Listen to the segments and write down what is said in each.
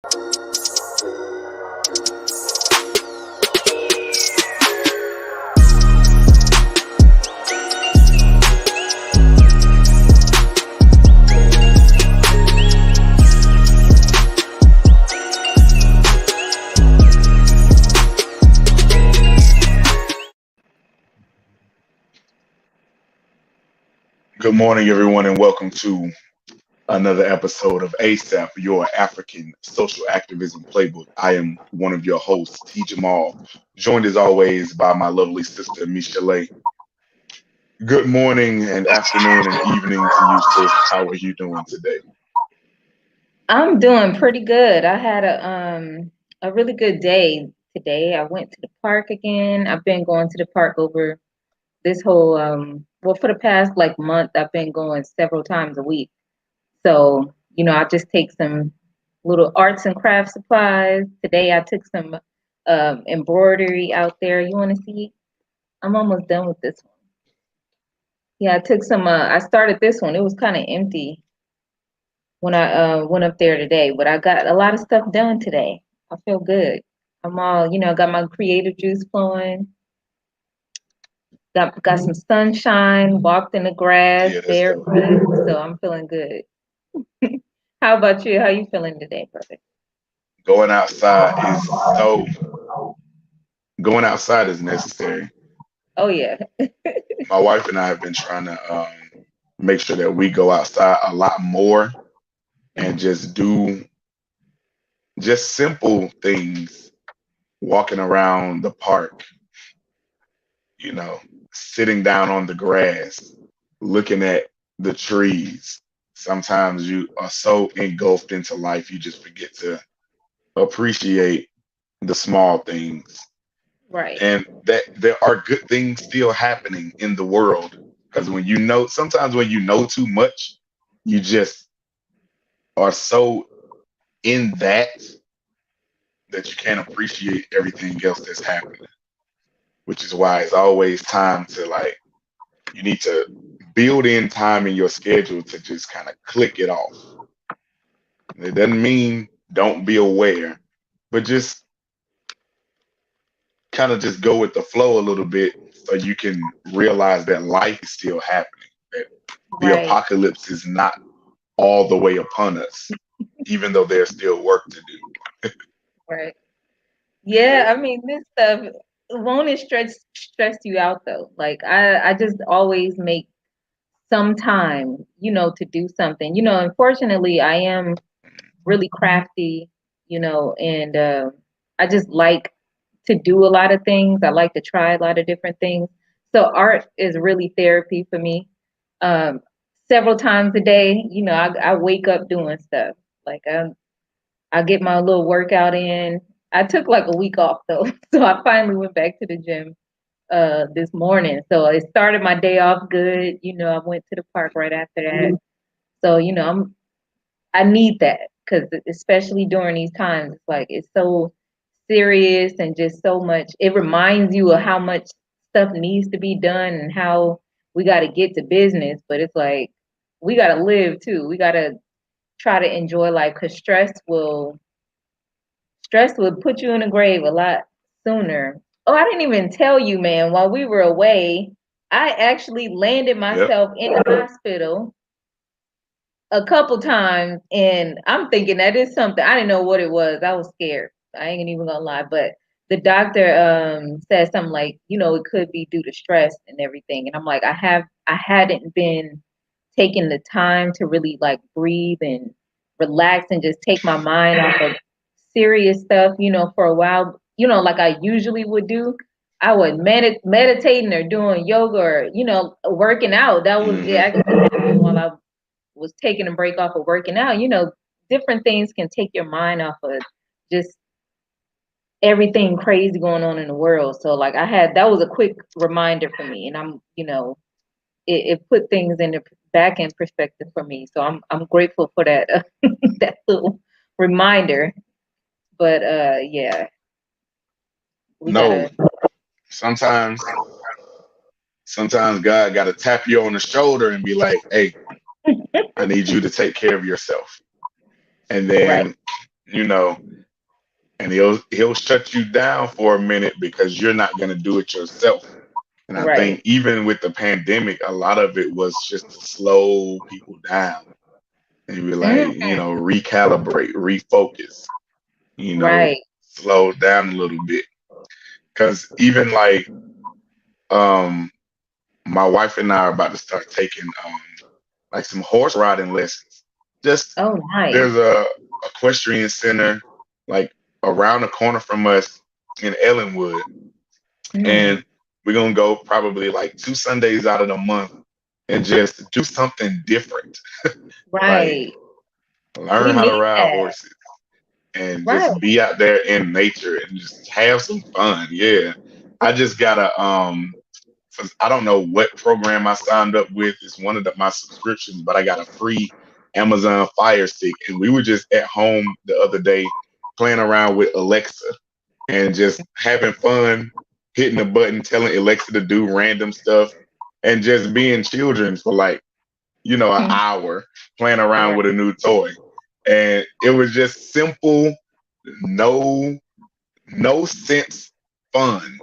Good morning, everyone, and welcome to another episode of ASAP, your African Social Activism Playbook. I am one of your hosts, T. Jamal, joined as always by my lovely sister, Michelee. Good morning and afternoon and evening to you, sis. How are you doing today? I'm doing pretty good. I had a really good day today. I went to the park again. I've been going to the park over this whole for the past like month. I've been going several times a week. So, I just take some little arts and craft supplies. Today I took some embroidery out there. You want to see? I'm almost done with this one. Yeah, I took some I started this one. It was kind of empty when I went up there today, but I got a lot of stuff done today. I feel good. I'm all, got my creative juice flowing. Got some sunshine. Walked in the grass, Yeah, that's dope. barefoot. So I'm feeling good. How about you? How you feeling today, brother? Going outside is so, going outside is necessary. Oh yeah. My wife and I have been trying to make sure that we go outside a lot more and just do just simple things, walking around the park, you know, sitting down on the grass, looking at the trees. Sometimes you are so engulfed into life, you just forget to appreciate the small things. Right. And that there are good things still happening in the world. Because sometimes when you know too much, you just are so in that you can't appreciate everything else that's happening, which is why it's always time to you need to build in time in your schedule to just kind of click it off. And it doesn't mean don't be aware, but just kind of just go with the flow a little bit so you can realize that life is still happening, that the Right. apocalypse is not all the way upon us, even though there's still work to do. Right. Yeah, I mean this stuff won't it stress you out though. Like I just always make some time, to do something. Unfortunately I am really crafty, and I just like to do a lot of things. I like to try a lot of different things. So art is really therapy for me. Um, Several times a day, I wake up doing stuff. Like I get my little workout in. I took like a week off though, so I finally went back to the gym this morning. So it started my day off good. I went to the park right after that. So I need that because especially during these times, it's like it's so serious and just so much. It reminds you of how much stuff needs to be done and how we got to get to business. But it's like we got to live too. We got to try to enjoy life because stress will put you in the grave a lot sooner. Oh, I didn't even tell you, man. While we were away, I actually landed Yep. myself in the hospital a couple times, and I'm thinking that is something. I didn't know what it was. I was scared. I ain't even gonna lie, but the doctor said something like, it could be due to stress and everything. And I'm like, I hadn't been taking the time to really like breathe and relax and just take my mind off of serious stuff, for a while, like I usually would do. I would meditating or doing yoga or, working out. That was it Hmm. actually happened while I was taking a break off of working out. Different things can take your mind off of just everything crazy going on in the world. So like that was a quick reminder for me, and it put things back in perspective for me. So I'm grateful for that that little reminder. But yeah, we No, gotta. sometimes sometimes God got to tap you on the shoulder and be like, "Hey, I need you to take care of yourself." And Right. then you know, and he'll shut you down for a minute because you're not going to do it yourself. And I Right. think even with the pandemic, a lot of it was just to slow people down and be like, Mm, recalibrate, refocus, right. slow down a little bit. Because even um, my wife and I are about to start taking like some horse riding lessons. Just Oh, nice. there's a equestrian center like around the corner from us in Ellenwood, Mm, and we're gonna go probably like 2 Sundays out of the month and just do something different, like right. We learn how to need ride that. horses and Right. just be out there in nature and just have some fun. Yeah, I just gotta I don't know what program I signed up with. It's one of my subscriptions, but I got a free Amazon Fire Stick, and we were just at home the other day playing around with Alexa and just having fun, hitting the button, telling Alexa to do random stuff, and just being children for like an hour playing around Right. with a new toy. And it was just simple, no no sense fun,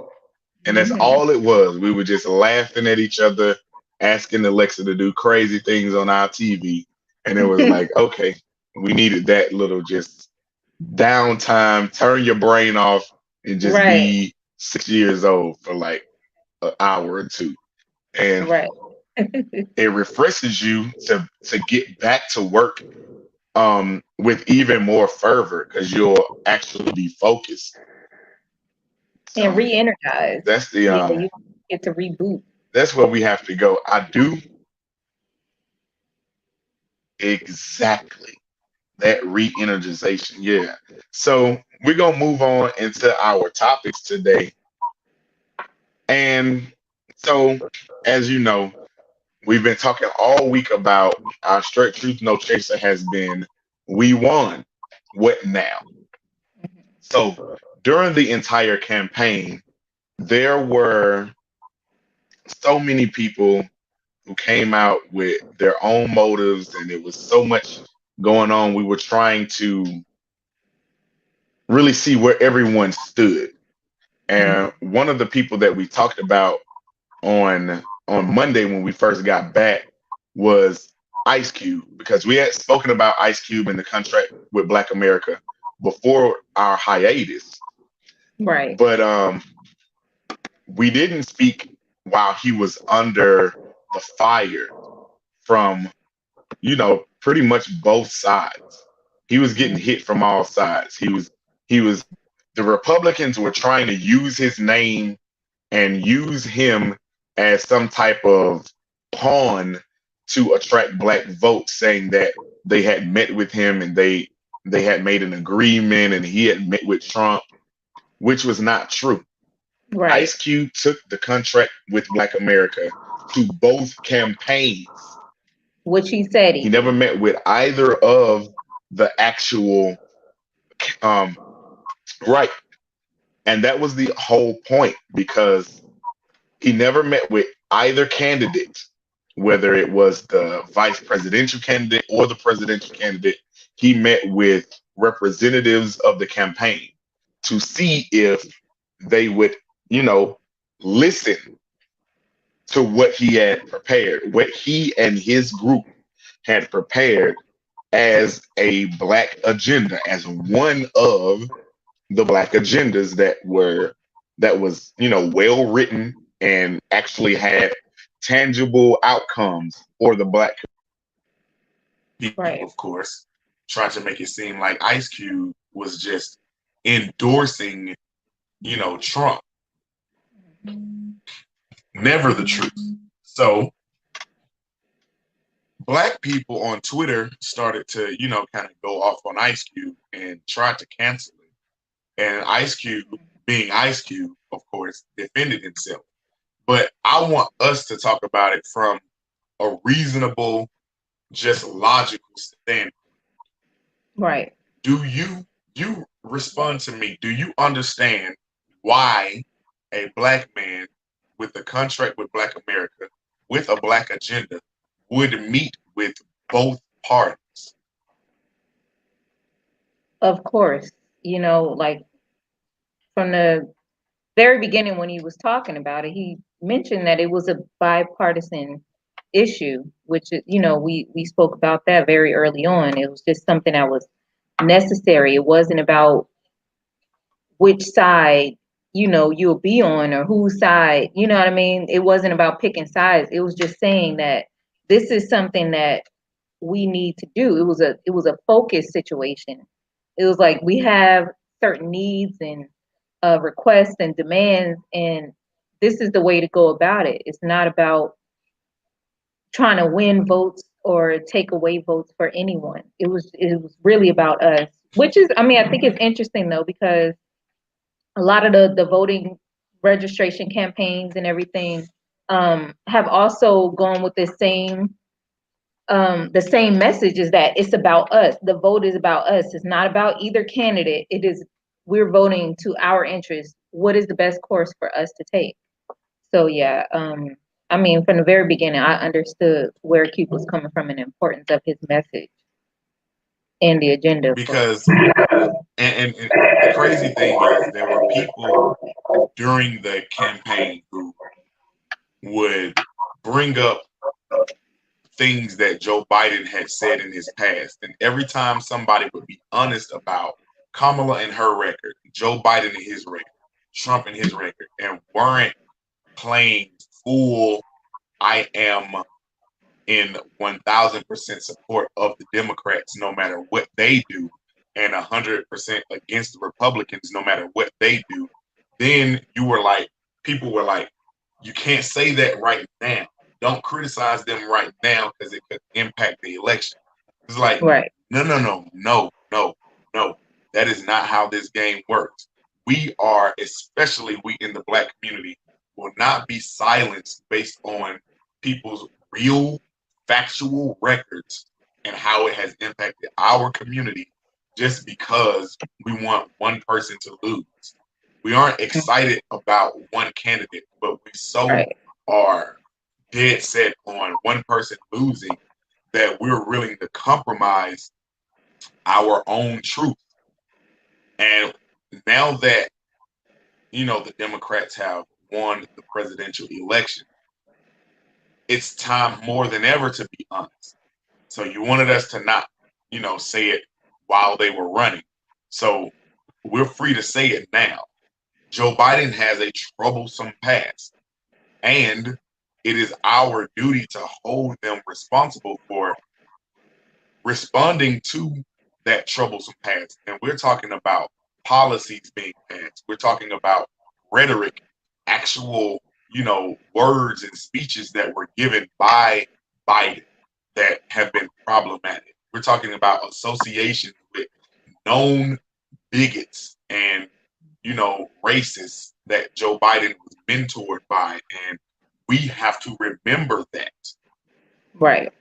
and that's Hmm. all it was. We were just laughing at each other, asking Alexa to do crazy things on our TV. And it was like, okay, we needed that little just downtime, turn your brain off, and just Right. be 6 years old for like an hour or two. And Right. it refreshes you to get back to work with even more fervor because you'll actually be focused. And So re-energize. that's the Yeah, you get to reboot. that's where we have to go. I do exactly that re-energization. Yeah. So we're gonna move on into our topics today. And so, as you know, we've been talking all week about our straight truth no chaser has been we won. What now? So during the entire campaign, there were so many people who came out with their own motives, and it was so much going on. We were trying to really see where everyone stood. And Mhm. one of the people that we talked about on Monday when we first got back was Ice Cube, because we had spoken about Ice Cube and the contract with Black America before our hiatus. Right. But we didn't speak while he was under the fire from pretty much both sides. He was getting hit from all sides. He was the Republicans were trying to use his name and use him as some type of pawn to attract black votes, saying that they had met with him and they had made an agreement and he had met with Trump, which was not true. Right. Ice Cube took the contract with Black America to both campaigns. Which he said he He never did. met with either of the actual um right. And that was the whole point, because he never met with either candidate, whether it was the vice presidential candidate or the presidential candidate. He met with representatives of the campaign to see if they would, you know, listen to what he had prepared, what he and his group had prepared as a black agenda, as one of the black agendas that was well written and actually had tangible outcomes for the black people, Right. of course, trying to make it seem like Ice Cube was just endorsing, Trump. Never the truth. So black people on Twitter started to, kind of go off on Ice Cube and tried to cancel him. And Ice Cube, being Ice Cube, of course, defended himself. But I want us to talk about it from a reasonable, just logical standpoint. Right. Do you respond to me? Do you understand why a black man with a contract with Black America, with a black agenda, would meet with both parties? Of course, like from the very beginning when he was talking about it, he mentioned that it was a bipartisan issue, which we spoke about that very early on. It was just something that was necessary. It wasn't about which side you'll be on or whose side, you know what I mean? It wasn't about picking sides. It was just saying that this is something that we need to do. It was a focus situation. It was like we have certain needs and requests and demands, and this is the way to go about it. It's not about trying to win votes or take away votes for anyone. It was really about us, which is, I mean, I think it's interesting though, because a lot of the voting registration campaigns and everything have also gone with the same message, is that it's about us. The vote is about us. It's not about either candidate. It is, we're voting to our interests. What is the best course for us to take? So yeah, I mean, from the very beginning, I understood where Cube was coming from and the importance of his message and the agenda for. Because and the crazy thing is there were people during the campaign who would bring up things that Joe Biden had said in his past. And every time somebody would be honest about Kamala and her record, Joe Biden and his record, Trump and his record, and weren't playing full, I am in 1000% support of the Democrats no matter what they do, and 100% against the Republicans no matter what they do, then people were like, you can't say that right now. Don't criticize them right now because it could impact the election. It's like, Right. no. That is not how this game works. We are, especially we in the Black community, will not be silenced based on people's real factual records and how it has impacted our community just because we want one person to lose. We aren't excited about one candidate, but we so Right. are dead set on one person losing that we're willing to compromise our own truth. And now that, the Democrats have won the presidential election, it's time more than ever to be honest. So you wanted us to not, say it while they were running. So we're free to say it now. Joe Biden has a troublesome past, and it is our duty to hold them responsible for responding to that troublesome past. And we're talking about policies being passed. We're talking about rhetoric, actual, words and speeches that were given by Biden that have been problematic. We're talking about associations with known bigots and, racists that Joe Biden was mentored by. And we have to remember that. Right.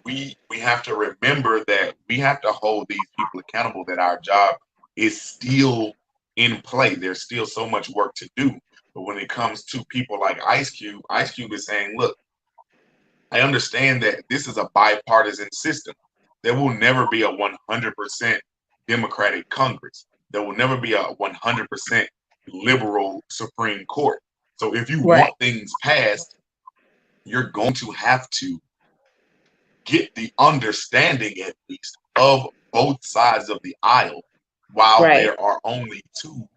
We have to remember that we have to hold these people accountable, that our job is still in play. There's still so much work to do. But when it comes to people like Ice Cube is saying, look, I understand that this is a bipartisan system. There will never be a 100% Democratic Congress. There will never be a 100% liberal Supreme Court. So if you Right. want things passed, you're going to have to get the understanding, at least, of both sides of the aisle. While Right. there are only two,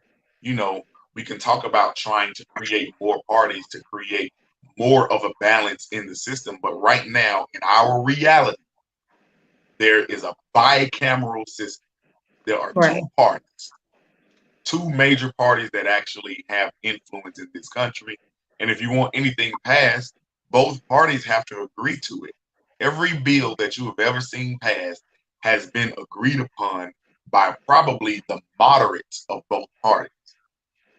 we can talk about trying to create more parties to create more of a balance in the system. But right now, in our reality, there is a bicameral system. There are Right. two parties, two major parties that actually have influence in this country. And if you want anything passed, both parties have to agree to it. Every bill that you have ever seen passed has been agreed upon by probably the moderates of both parties,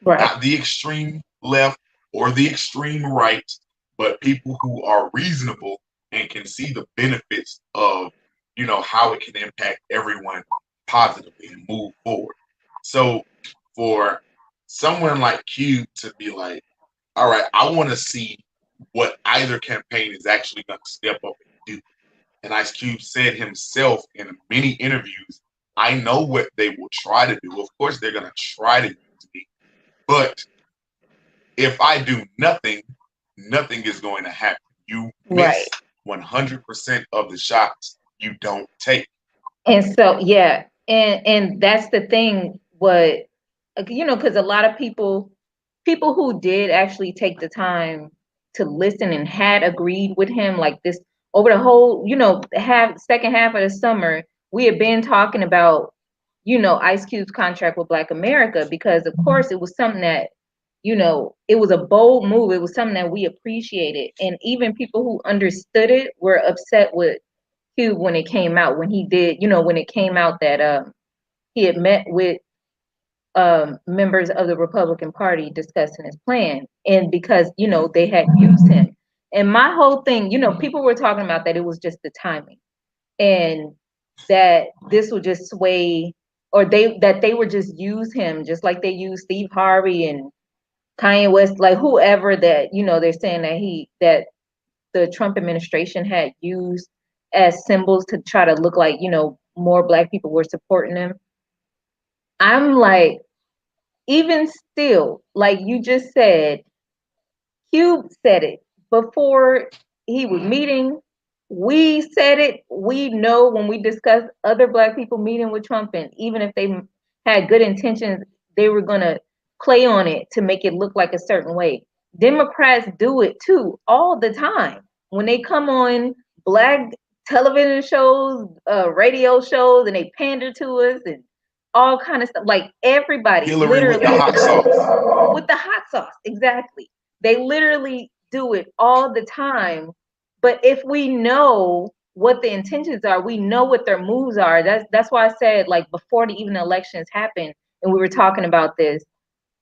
Right. not the extreme left or the extreme right, but people who are reasonable and can see the benefits of, how it can impact everyone positively and move forward. So for someone like Q to be like, all right, I want to see what either campaign is actually going to step up and do. And Ice Cube said himself in many interviews, I know what they will try to do. Of course, they're going to try to use me. But if I do nothing, nothing is going to happen. You miss 100% of the shots you don't take. And so, yeah, and that's the thing. What, because a lot of people who did actually take the time to listen and had agreed with him, like this over the whole, second half of the summer, we had been talking about, Ice Cube's contract with Black America, because of course it was something that, it was a bold move. It was something that we appreciated, and even people who understood it were upset with Cube when it came out, when he did, when it came out that he had met with members of the Republican Party discussing his plan, and because they had used him. And my whole thing, people were talking about that it was just the timing, and that this would just sway, or that they would just use him just like they used Steve Harvey and Kanye West, like whoever that they're saying that the Trump administration had used as symbols to try to look like more Black people were supporting him. I'm like, even still, like you just said, Cube said it before he was meeting. We said it. We know when we discuss other Black people meeting with Trump, and even if they had good intentions, they were going to play on it to make it look like a certain way. Democrats do it too, all the time. When they come on Black television shows, radio shows, and they pander to us and all kind of stuff. Like everybody, Hillary literally with the hot sauce. With the hot sauce, exactly. They literally do it all the time. But if we know what the intentions are, we know what their moves are. That's why I said, like, before even the elections happened, and we were talking about this,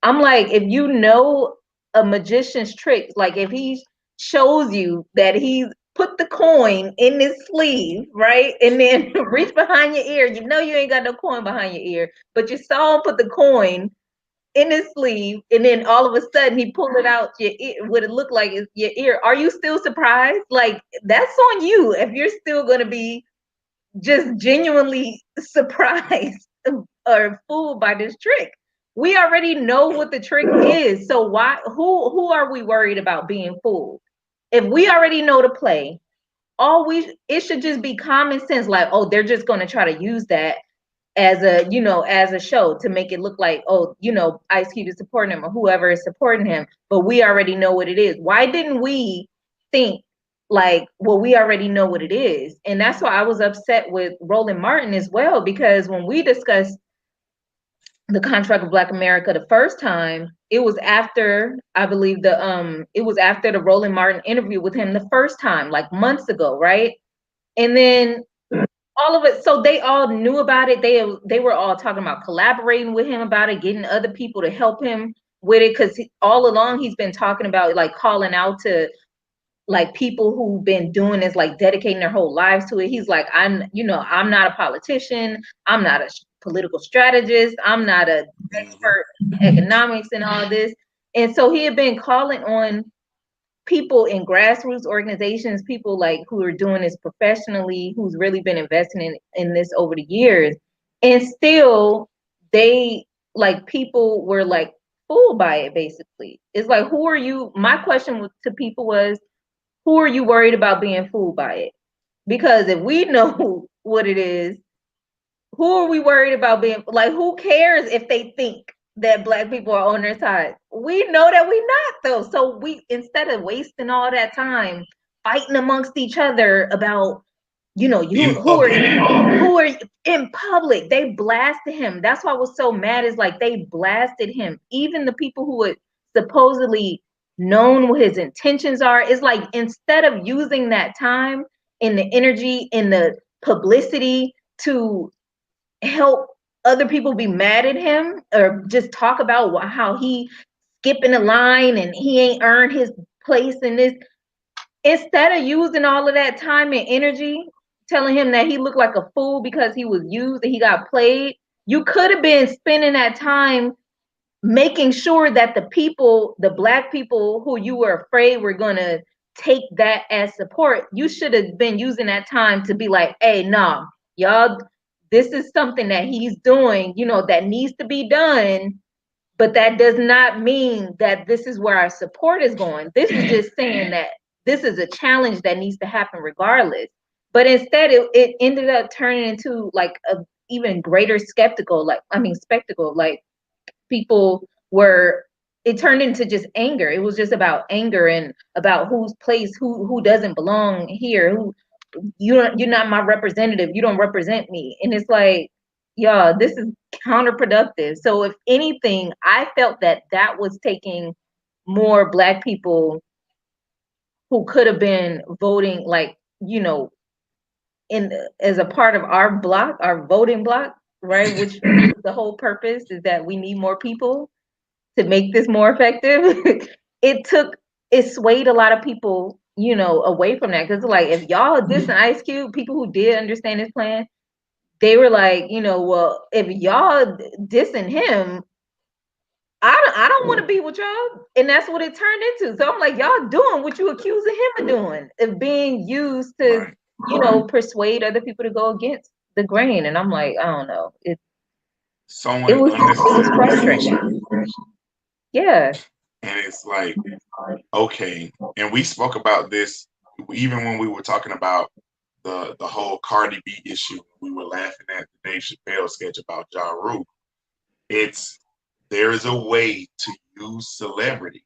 I'm like, if you know a magician's tricks, like if he shows you that he's put the coin in his sleeve, right? And then reach behind your ear. You know you ain't got no coin behind your ear, but you saw him put the coin in his sleeve, and then all of a sudden he pulled it out your ear, what it looked like is your ear. Are you still surprised? Like, that's on you if you're still going to be just genuinely surprised or fooled by this trick. We already know what the trick is, so who are we worried about being fooled? If we already know the play, it should just be common sense, like, oh, they're just going to try to use that as a show to make it look like, oh, Ice Cube is supporting him or whoever is supporting him, but we already know what it is. Why didn't we think like, well, we already know what it is? And that's why I was upset with Roland Martin as well, because when we discussed the contract of Black America the first time, it was after, I believe, it was after the Roland Martin interview with him the first time, like months ago, right? And then all of it, so they all knew about it. They were all talking about collaborating with him about it, getting other people to help him with it, because all along he's been talking about, like, calling out to like people who've been doing this, like dedicating their whole lives to it. He's like, I'm not a politician, I'm not a political strategist, I'm not an expert in economics and all this. And so he had been calling on people in grassroots organizations, people like who are doing this professionally, who's really been investing in this over the years. And still they, like, people were like fooled by it, basically. It's like, who are you? My question to people was, who are you worried about being fooled by it? Because if we know what it is, who are we worried about being, like, who cares if they think that Black people are on their side? We know that we're not, though. So we, instead of wasting all that time fighting amongst each other about, who are in public, they blasted him. That's why I was so mad, is like they blasted him. Even the people who had supposedly known what his intentions are, it's like, instead of using that time and the energy and the publicity to help other people be mad at him, or just talk about how he skipping the line and he ain't earned his place in this, instead of using all of that time and energy telling him that he looked like a fool because he was used and he got played, you could have been spending that time making sure that the Black people who you were afraid were going to take that as support, you should have been using that time to be like, hey, nah, y'all this is something that he's doing, you know, that needs to be done, but that does not mean that this is where our support is going. This is just saying that this is a challenge that needs to happen regardless. But instead, it ended up turning into like a even greater spectacle. Like people were, it turned into just anger. It was just about anger and about whose place, who doesn't belong here, who you're not my representative, you don't represent me. And it's like, yeah, this is counterproductive. So if anything, I felt that that was taking more Black people who could have been voting, like, you know, in as a part of our block, our voting block, right? Which is the whole purpose, is that we need more people to make this more effective. it swayed a lot of people, you know, away from that. Because like, if y'all dissing Ice Cube, people who did understand his plan, they were like, you know, well, if y'all dissing him, I don't want to be with y'all. And that's what it turned into. So I'm like, y'all doing what you accusing him of doing, of being used to, you know, persuade other people to go against the grain. And I'm like, I don't know. It was frustrating. Yeah. And it's like, okay. And we spoke about this even when we were talking about the whole Cardi B issue. We were laughing at the Dave Chappelle sketch about Ja Rule. There is a way to use celebrity.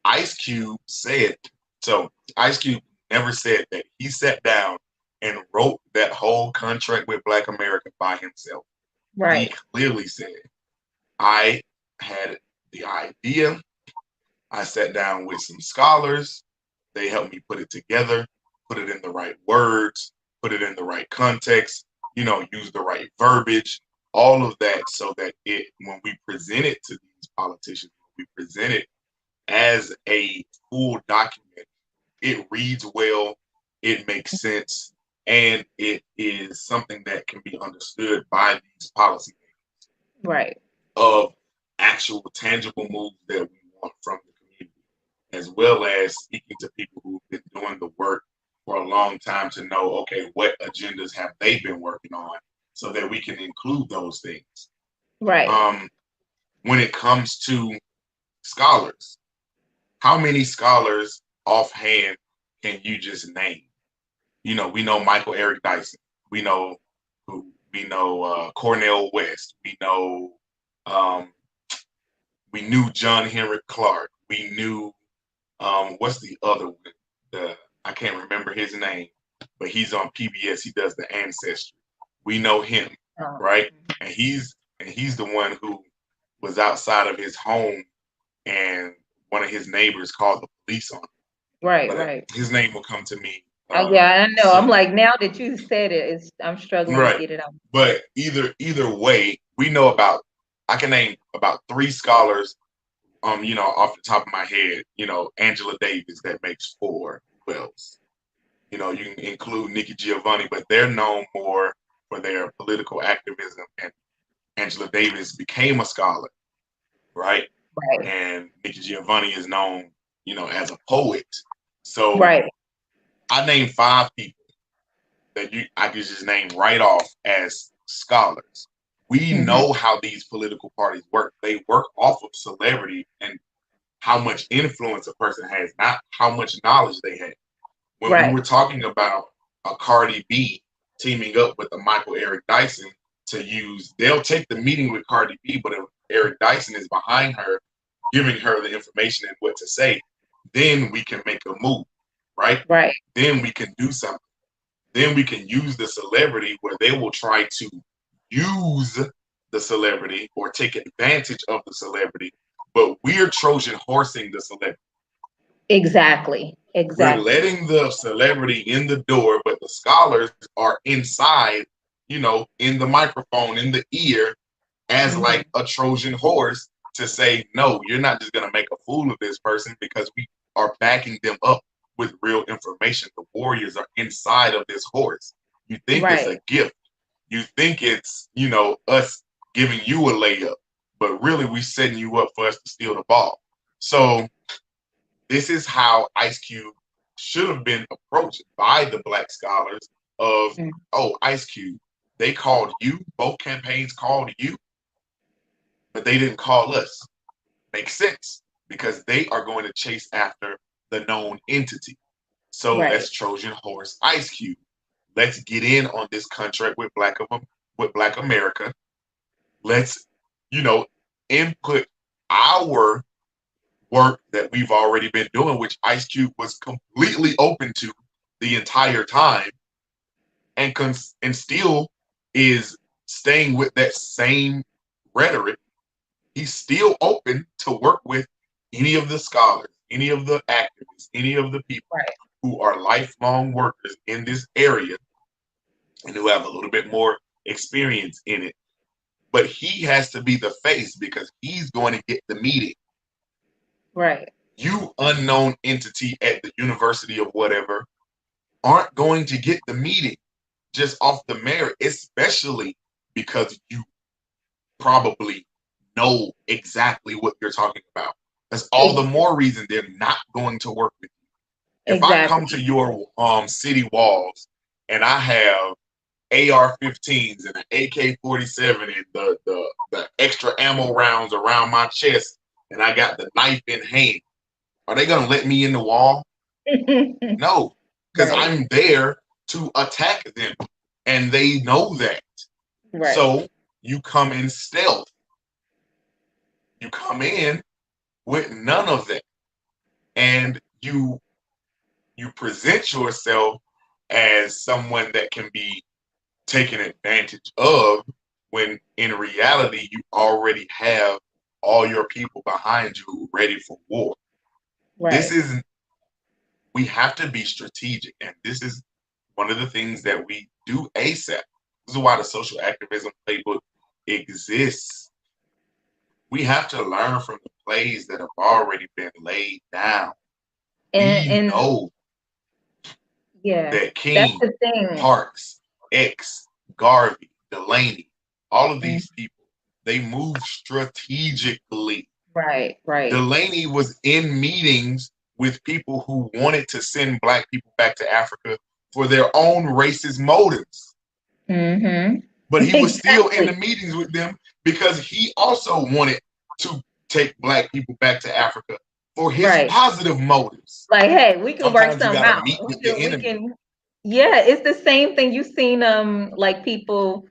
Ice Cube said, so Ice Cube never said that he sat down and wrote that whole contract with Black America by himself. Right. He clearly said, I had the idea. I sat down with some scholars. They helped me put it together, put it in the right words, put it in the right context, you know, use the right verbiage, all of that, so that when we present it to these politicians, we present it as a full document, it reads well, it makes sense, and it is something that can be understood by these policymakers. Right. Of actual tangible moves that we want from the community, as well as speaking to people who've been doing the work for a long time to know, okay, what agendas have they been working on, so that we can include those things. Right. When it comes to scholars, how many scholars offhand can you just name? You know, we know Michael Eric Dyson. We know Cornel West. We knew John Henrik Clark. We knew what's the other one? I can't remember his name, but he's on PBS. He does the Ancestry. We know him, right? And he's the one who was outside of his home, and one of his neighbors called the police on him. Right, but right. His name will come to me. Yeah, I know. I'm like, now that you said it, I'm struggling to get it out. But either way, we know I can name about 3 scholars, you know, off the top of my head. You know, Angela Davis, that makes 4. Who else? You know, you can include Nikki Giovanni, but they're known more for their political activism. And Angela Davis became a scholar, right? Right. And Nikki Giovanni is known, you know, as a poet. So right. I named 5 people that I could just name right off as scholars. We know how these political parties work. They work off of celebrity and how much influence a person has, not how much knowledge they have. When we were talking about a Cardi B teaming up with a Michael Eric Dyson they'll take the meeting with Cardi B, but if Eric Dyson is behind her, giving her the information and what to say, then we can make a move, right? Right. Then we can do something. Then we can use the celebrity where they will try to use the celebrity or take advantage of the celebrity, but we're Trojan horsing the celebrity. Exactly. We're letting the celebrity in the door, but the scholars are inside, you know, in the microphone, in the ear, as like a Trojan horse to say, no, you're not just going to make a fool of this person, because we are backing them up with real information. The warriors are inside of this horse. You think it's a gift. You think it's, you know, us giving you a layup, but really we setting you up for us to steal the ball. So this is how Ice Cube should have been approached by the Black scholars of, oh, Ice Cube, They called you, both campaigns called you, but they didn't call us. Makes sense, because they are going to chase after the known entity. So let's Trojan horse Ice Cube. Let's get in on this contract with Black America. Let's, input our work that we've already been doing, which Ice Cube was completely open to the entire time, and still is staying with that same rhetoric. He's still open to work with any of the scholars, any of the activists, any of the people who are lifelong workers in this area and who have a little bit more experience in it. But he has to be the face because he's going to get the meeting. Right. You unknown entity at the university of whatever aren't going to get the meeting just off the merit, especially because you probably know exactly what you're talking about. That's all the more reason they're not going to work with you. If I come to your city walls and I have AR-15s and an AK-47 and the extra ammo rounds around my chest and I got the knife in hand, are they gonna let me in the wall? No, because I'm there to attack them and they know that. So you come in stealth. You come in with none of that. And you present yourself as someone that can be taken advantage of, when in reality you already have all your people behind you ready for war. We have to be strategic, and this is one of the things that we do ASAP. This is why the social activism playbook exists. We have to learn from the plays that have already been laid down. And know that King, Parks, X, Garvey, Delaney, all of these people, they move strategically. Right. Delaney was in meetings with people who wanted to send Black people back to Africa for their own racist motives. But he was still in the meetings with them because he also wanted to take Black people back to Africa for his positive motives. Like, hey, we can work something out. It's the same thing. You've seen like people,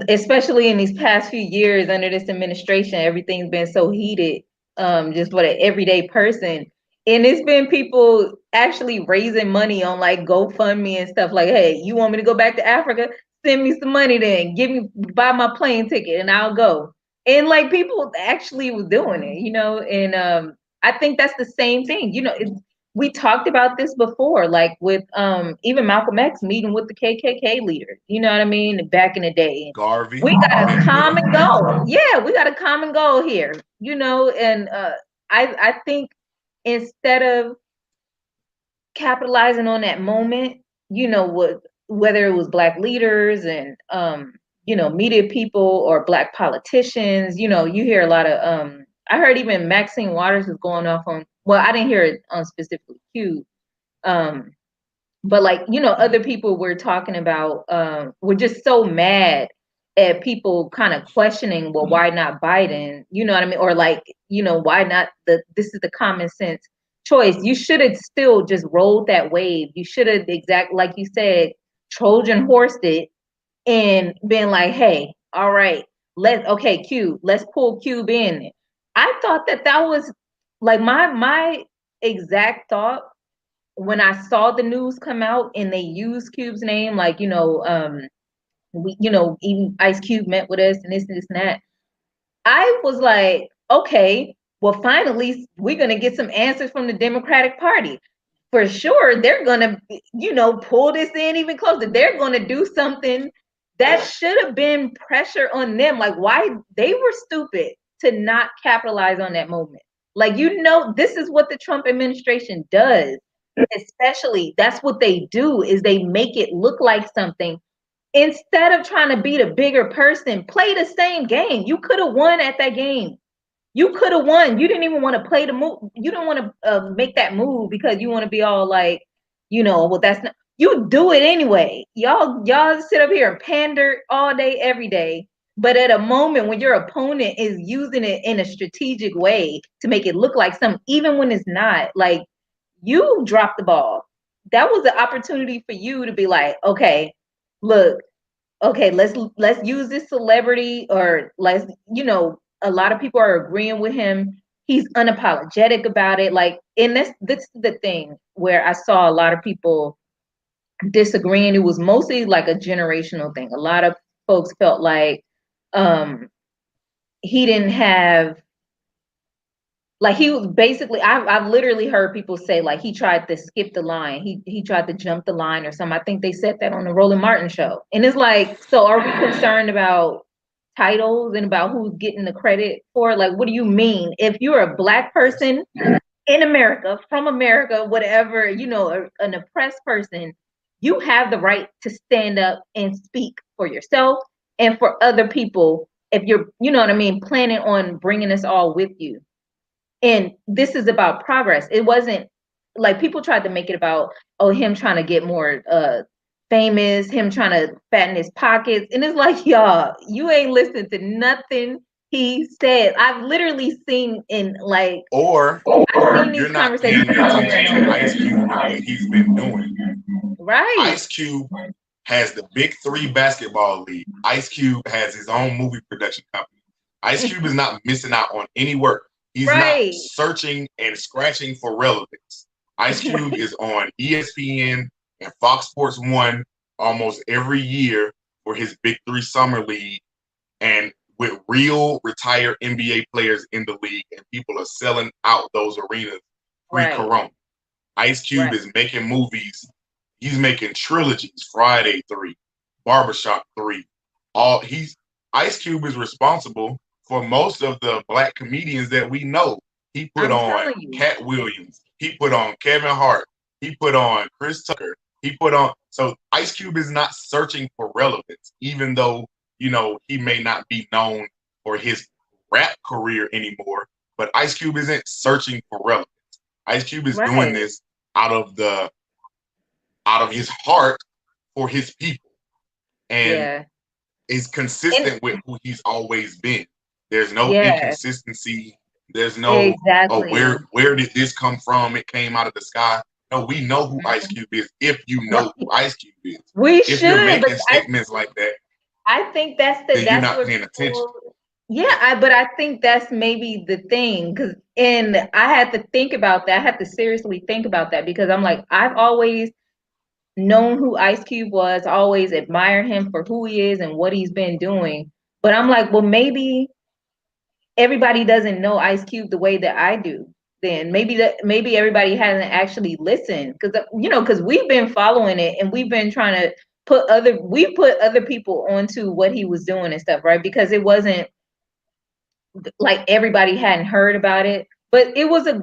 especially in these past few years under this administration, everything's been so heated, just for the everyday person. And it's been people actually raising money on like GoFundMe and stuff like, hey, you want me to go back to Africa? Send me some money then. Buy my plane ticket and I'll go. And like people actually was doing it, and I think that's the same thing. We talked about this before, like with even Malcolm X meeting with the KKK leader. You know what I mean? Back in the day, Garvey. We got a common goal. Yeah, we got a common goal here. And I think instead of capitalizing on that moment, whether it was Black leaders and media people or Black politicians, you hear a lot of I heard even Maxine Waters was going off on, well, I didn't hear it on specifically Q, but like, other people were talking about, we're just so mad at people kind of questioning, well, why not Biden? You know what I mean? Or like, why not this is the common sense choice. You should have still just rolled that wave. You should have, like you said, Trojan horsed it and been like, hey, all right, Cube, let's pull Cube in. I thought that was like my exact thought when I saw the news come out and they used Cube's name, like, even Ice Cube met with us and this and that. I was like, okay, well, finally, we're going to get some answers from the Democratic Party. For sure, they're going to, pull this in even closer. They're going to do something that should have been pressure on them. Like, why they were stupid to not capitalize on that moment. Like, this is what the Trump administration does. Especially, that's what they do, is they make it look like something. Instead of trying to be the bigger person, play the same game. You could have won at that game. You could have won. You didn't even want to play the move. You don't want to make that move because you want to be all like, well, that's not. you do it anyway. Y'all sit up here and pander all day, every day. But at a moment when your opponent is using it in a strategic way to make it look like something, even when it's not, like, you dropped the ball. That was the opportunity for you to be like, okay, look, okay, let's use this celebrity, or let's, a lot of people are agreeing with him. He's unapologetic about it. Like, and this is the thing where I saw a lot of people disagreeing. It was mostly like a generational thing. A lot of folks felt like he didn't have, like, he was basically, I've literally heard people say, like, he tried to skip the line. He tried to jump the line or something. I think they said that on the Roland Martin show. And it's like, so are we concerned about titles and about who's getting the credit for it? Like, what do you mean? If you're a Black person in America, from America, whatever, an oppressed person, you have the right to stand up and speak for yourself and for other people if you're, planning on bringing us all with you. And this is about progress. It wasn't like people tried to make it about, him trying to get more famous, him trying to fatten his pockets. And it's like, y'all, you ain't listened to nothing he said. I've literally seen in, like, or I've seen you're these not paying conversations. attention to Ice Cube and what he's been doing. Right. Ice Cube has the Big Three basketball league. Ice Cube has his own movie production company. Ice Cube is not missing out on any work. He's not searching and scratching for relevance. Ice Cube is on ESPN and Fox Sports 1 almost every year for his Big Three Summer League, and with real retired NBA players in the league, and people are selling out those arenas pre-corona. Ice Cube is making movies. He's making trilogies, Friday 3, Barbershop 3. Ice Cube is responsible for most of the Black comedians that we know. He put on Cat Williams. He put on Kevin Hart. He put on Chris Tucker. So Ice Cube is not searching for relevance, even though, he may not be known for his rap career anymore, but Ice Cube isn't searching for relevance. Ice Cube is doing this out of his heart for his people, and is consistent with who he's always been. There's no inconsistency. There's no, where did this come from? It came out of the sky. No, we know who Ice Cube is. If you know who Ice Cube is, if you're making statements like that, I think that's you're not paying attention. But I think that's maybe the thing, and I had to think about that. I had to seriously think about that, because I'm like, I've always known who Ice Cube was, always admired him for who he is and what he's been doing. But I'm like, well, maybe everybody doesn't know Ice Cube the way that I do. Then maybe everybody hasn't actually listened, because we've been following it, and we've been trying to put other people onto what he was doing and stuff, right? Because it wasn't like everybody hadn't heard about it, but it was a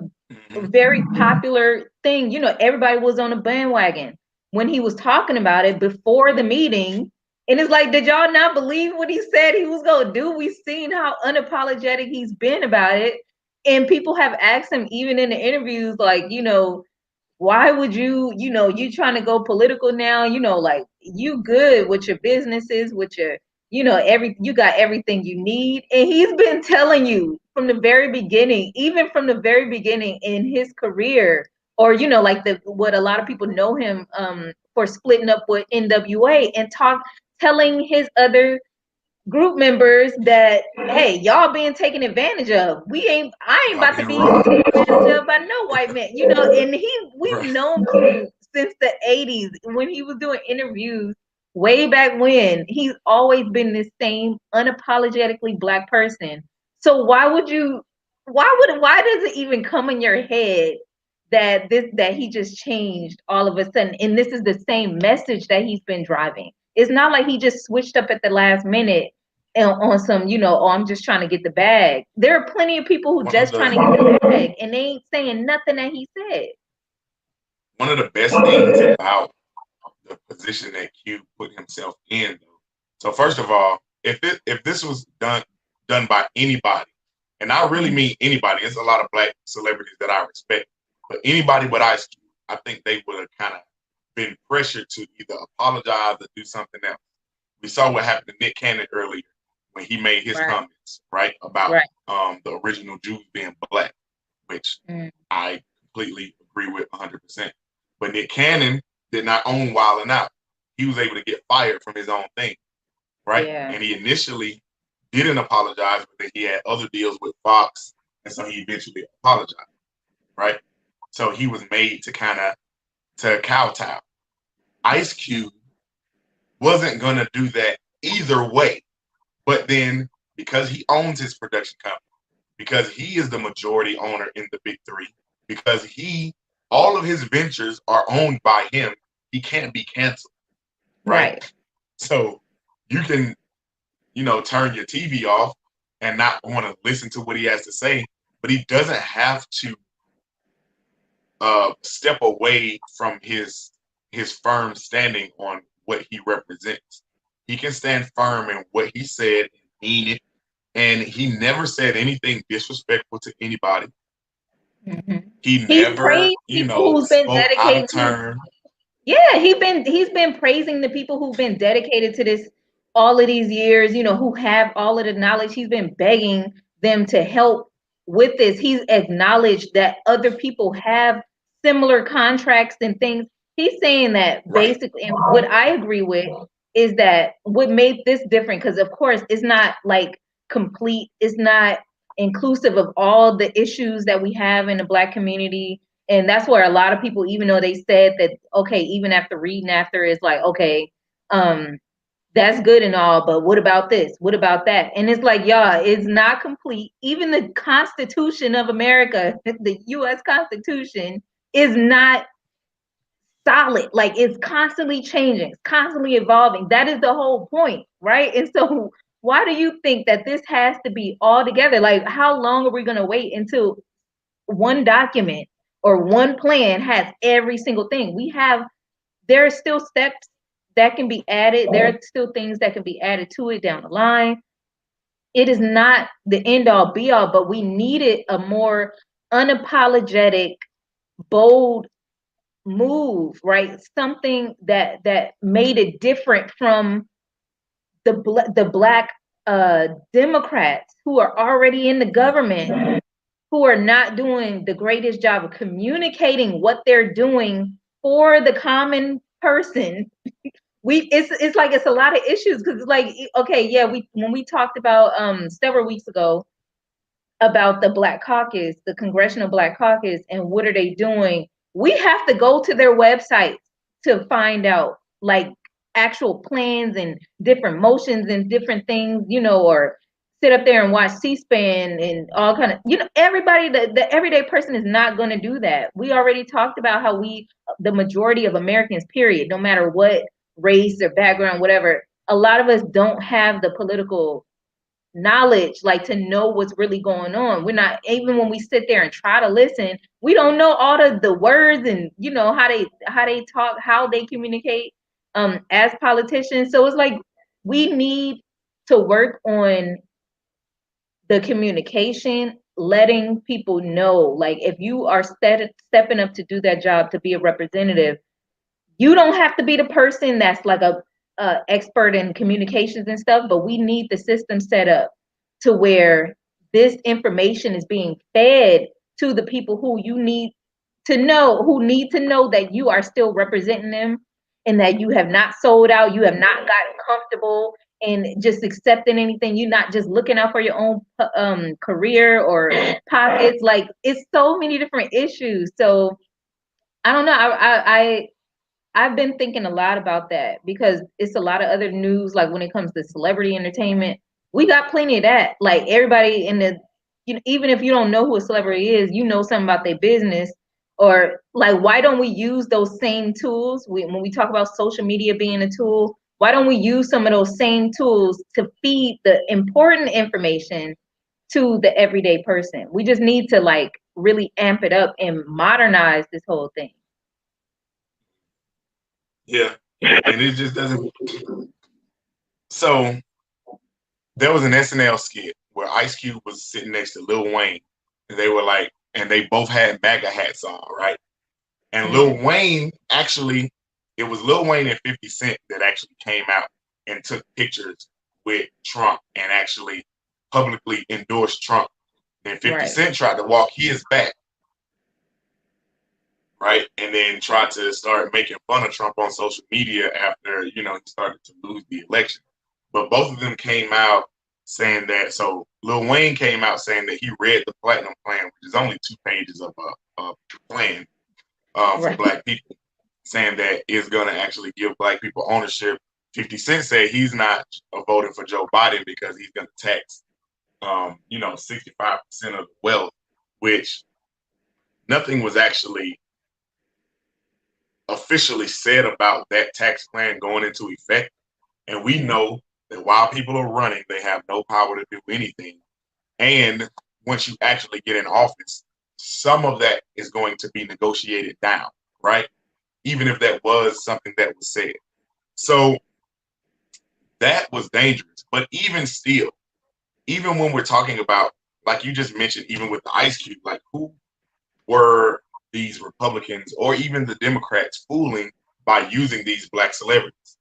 very popular thing. Everybody was on a bandwagon when he was talking about it before the meeting. And it's like, did y'all not believe what he said he was going to do? We've seen how unapologetic he's been about it. And people have asked him, even in the interviews, like, why would you trying to go political now? Like, you good with your businesses, with your, you got everything you need. And he's been telling you from the very beginning, even from the very beginning in his career, or, like what a lot of people know him for splitting up with NWA and telling his other group members that, hey, y'all being taken advantage of. I ain't about to be taken advantage of by no white man, and we've known him since the 80s when he was doing interviews way back when. He's always been this same unapologetically Black person. So why does it even come in your head that he just changed all of a sudden? And this is the same message that he's been driving. It's not like he just switched up at the last minute on some, I'm just trying to get the bag. There are plenty of people who trying to get the bag, and they ain't saying nothing that he said. One of the best things about the position that Q put himself in, though. So first of all, if this was done by anybody, and I really mean anybody, there's a lot of Black celebrities that I respect, but anybody but Ice Cube, I think they would have kind of been pressured to either apologize or do something else. We saw what happened to Nick Cannon earlier when he made his comments, right, about the original Jews being black, which I completely agree with 100%. But Nick Cannon did not own Wild 'N Out. He was able to get fired from his own thing, right? Yeah. And he initially didn't apologize, but then he had other deals with Fox, and so he eventually apologized, right? So he was made to kind of kowtow. Ice Cube wasn't going to do that either way, but then because he owns his production company, because he is the majority owner in the big three, because all of his ventures are owned by him, he can't be canceled, right? So you can, turn your TV off and not want to listen to what he has to say, but he doesn't have to step away from his firm standing on what he represents. He can stand firm in what he said and mean it, and he never said anything disrespectful to anybody. He never, spoke out of turn. Yeah, he's been praising the people who've been dedicated to this all of these years, who have all of the knowledge. He's been begging them to help with this. He's acknowledged that other people have similar contracts and things. He's saying that basically, and what I agree with is that what made this different, because of course it's not like complete, it's not inclusive of all the issues that we have in the Black community. And that's where a lot of people, even though they said that, okay, even after reading after, it's like, okay, that's good and all, but what about this? What about that? And it's like, y'all, it's not complete. Even the Constitution of America, the U.S. Constitution, is not solid. Like, it's constantly changing, it's constantly evolving. That is the whole point, right? And so why do you think that this has to be all together? Like, how long are we going to wait until one document or one plan has every single thing? There are still steps that can be added. There are still things that can be added to it down the line. It is not the end all be all, but we needed a more unapologetic, bold move, right? Something that made it different from the Black Democrats who are already in the government, who are not doing the greatest job of communicating what they're doing for the common person. It's like it's a lot of issues, because it's like, okay, yeah, when we talked about several weeks ago about the Black Caucus, the Congressional Black Caucus, and what are they doing, we have to go to their website to find out like actual plans and different motions and different things, or sit up there and watch C-SPAN and all kind of, everybody, the everyday person is not going to do that. We already talked about how the majority of Americans, period, no matter what race or background, whatever, a lot of us don't have the political knowledge, like, to know what's really going on. We're not, even when we sit there and try to listen, we don't know all of the words and how they talk, how they communicate as politicians. So it's like we need to work on the communication, letting people know, like, if you are stepping up to do that job, to be a representative, you don't have to be the person that's like a expert in communications and stuff, but we need the system set up to where this information is being fed to the people who need to know that you are still representing them, and that you have not sold out, you have not gotten comfortable and just accepting anything. You're not just looking out for your own career or pockets. Like, it's so many different issues. So I don't know. I've been thinking a lot about that, because it's a lot of other news, like when it comes to celebrity entertainment, we got plenty of that. Like, everybody even if you don't know who a celebrity is, something about their business. Or like, why don't we use those same tools? When we talk about social media being a tool, why don't we use some of those same tools to feed the important information to the everyday person? We just need to like really amp it up and modernize this whole thing. Yeah, and it just doesn't. So there was an SNL skit where Ice Cube was sitting next to Lil Wayne, and they were like, and they both had MAGA hats on, right? And Lil Wayne actually it was Lil Wayne and 50 Cent that actually came out and took pictures with Trump and actually publicly endorsed Trump. Then 50 Cent tried to walk his back, right? And then tried to start making fun of Trump on social media after, he started to lose the election. But both of them came out saying that, so Lil Wayne came out saying that he read the Platinum Plan, which is only 2 pages of a plan for Black people, saying that it's going to actually give Black people ownership. 50 Cent said he's not voting for Joe Biden because he's going to tax, 65% of the wealth, which nothing was actually officially said about that tax plan going into effect. And we know that while people are running, they have no power to do anything. And once you actually get in office, some of that is going to be negotiated down, right? Even if that was something that was said. So that was dangerous. But even still, even when we're talking about, like you just mentioned, even with the Ice Cube, like who were these Republicans or even the Democrats fooling by using these Black celebrities?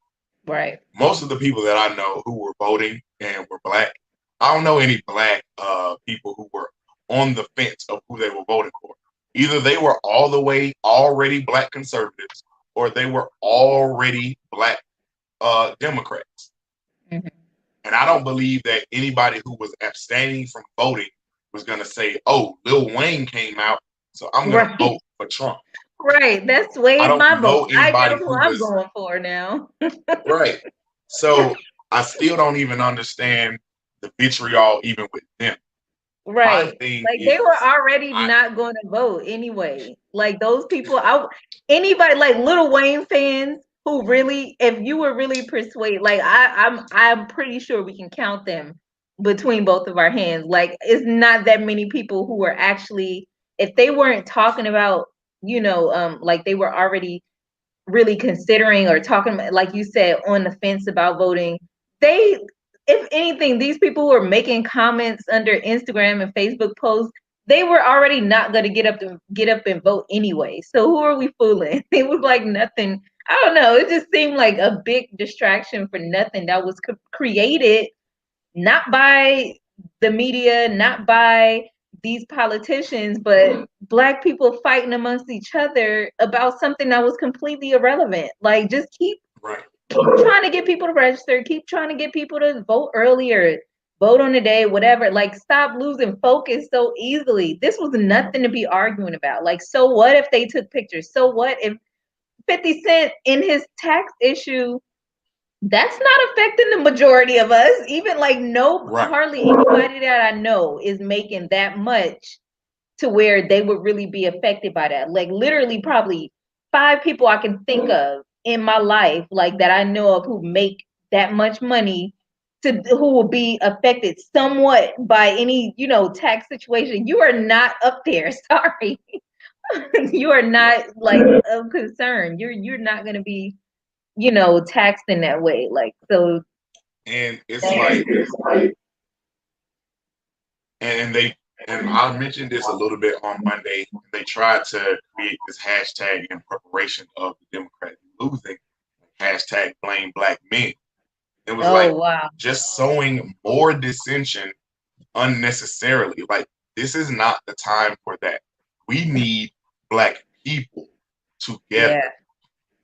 Right. Most of the people that I know who were voting and were Black, I don't know any Black people who were on the fence of who they were voting for. Either they were all the way already Black conservatives or they were already Black Democrats. Mm-hmm. And I don't believe that anybody who was abstaining from voting was going to say, oh, Lil Wayne came out, so I'm going to vote for Trump. Right. That's way my vote. I know who I'm going for now. Right. So I still don't even understand the vitriol even with them. Right. Like they were already not going to vote anyway. Like those people, anybody like Lil Wayne fans who really, if you were really persuaded, like I'm pretty sure we can count them between both of our hands. Like it's not that many people who were actually, if they weren't talking about, like they were already really considering or talking, like you said, on the fence about voting, if anything, these people who are making comments under Instagram and Facebook posts, they were already not going to get up and vote anyway. So who are we fooling? It was like nothing. I don't know. It just seemed like a big distraction for nothing that was created not by the media, not by these politicians, but Black people fighting amongst each other about something that was completely irrelevant. Like just keep trying to get people to register, keep trying to get people to vote earlier, vote on the day, whatever. Like stop losing focus so easily. This was nothing to be arguing about. Like, so what if they took pictures? So what if 50 Cent in his tax issue, that's not affecting the majority of us. Even like hardly anybody that I know is making that much to where they would really be affected by that. Like literally probably 5 people I can think of in my life, like that I know of who make that much money who will be affected somewhat by any, tax situation. You are not up there. Sorry. You are not like of concern. You're not going to be, taxed in that way. Like, so. And it's like, and I mentioned this a little bit on Monday. They tried to create this hashtag in preparation of the Democrats losing, hashtag blame Black men. It was just sowing more dissension unnecessarily. Like, this is not the time for that. We need Black people together. Yeah.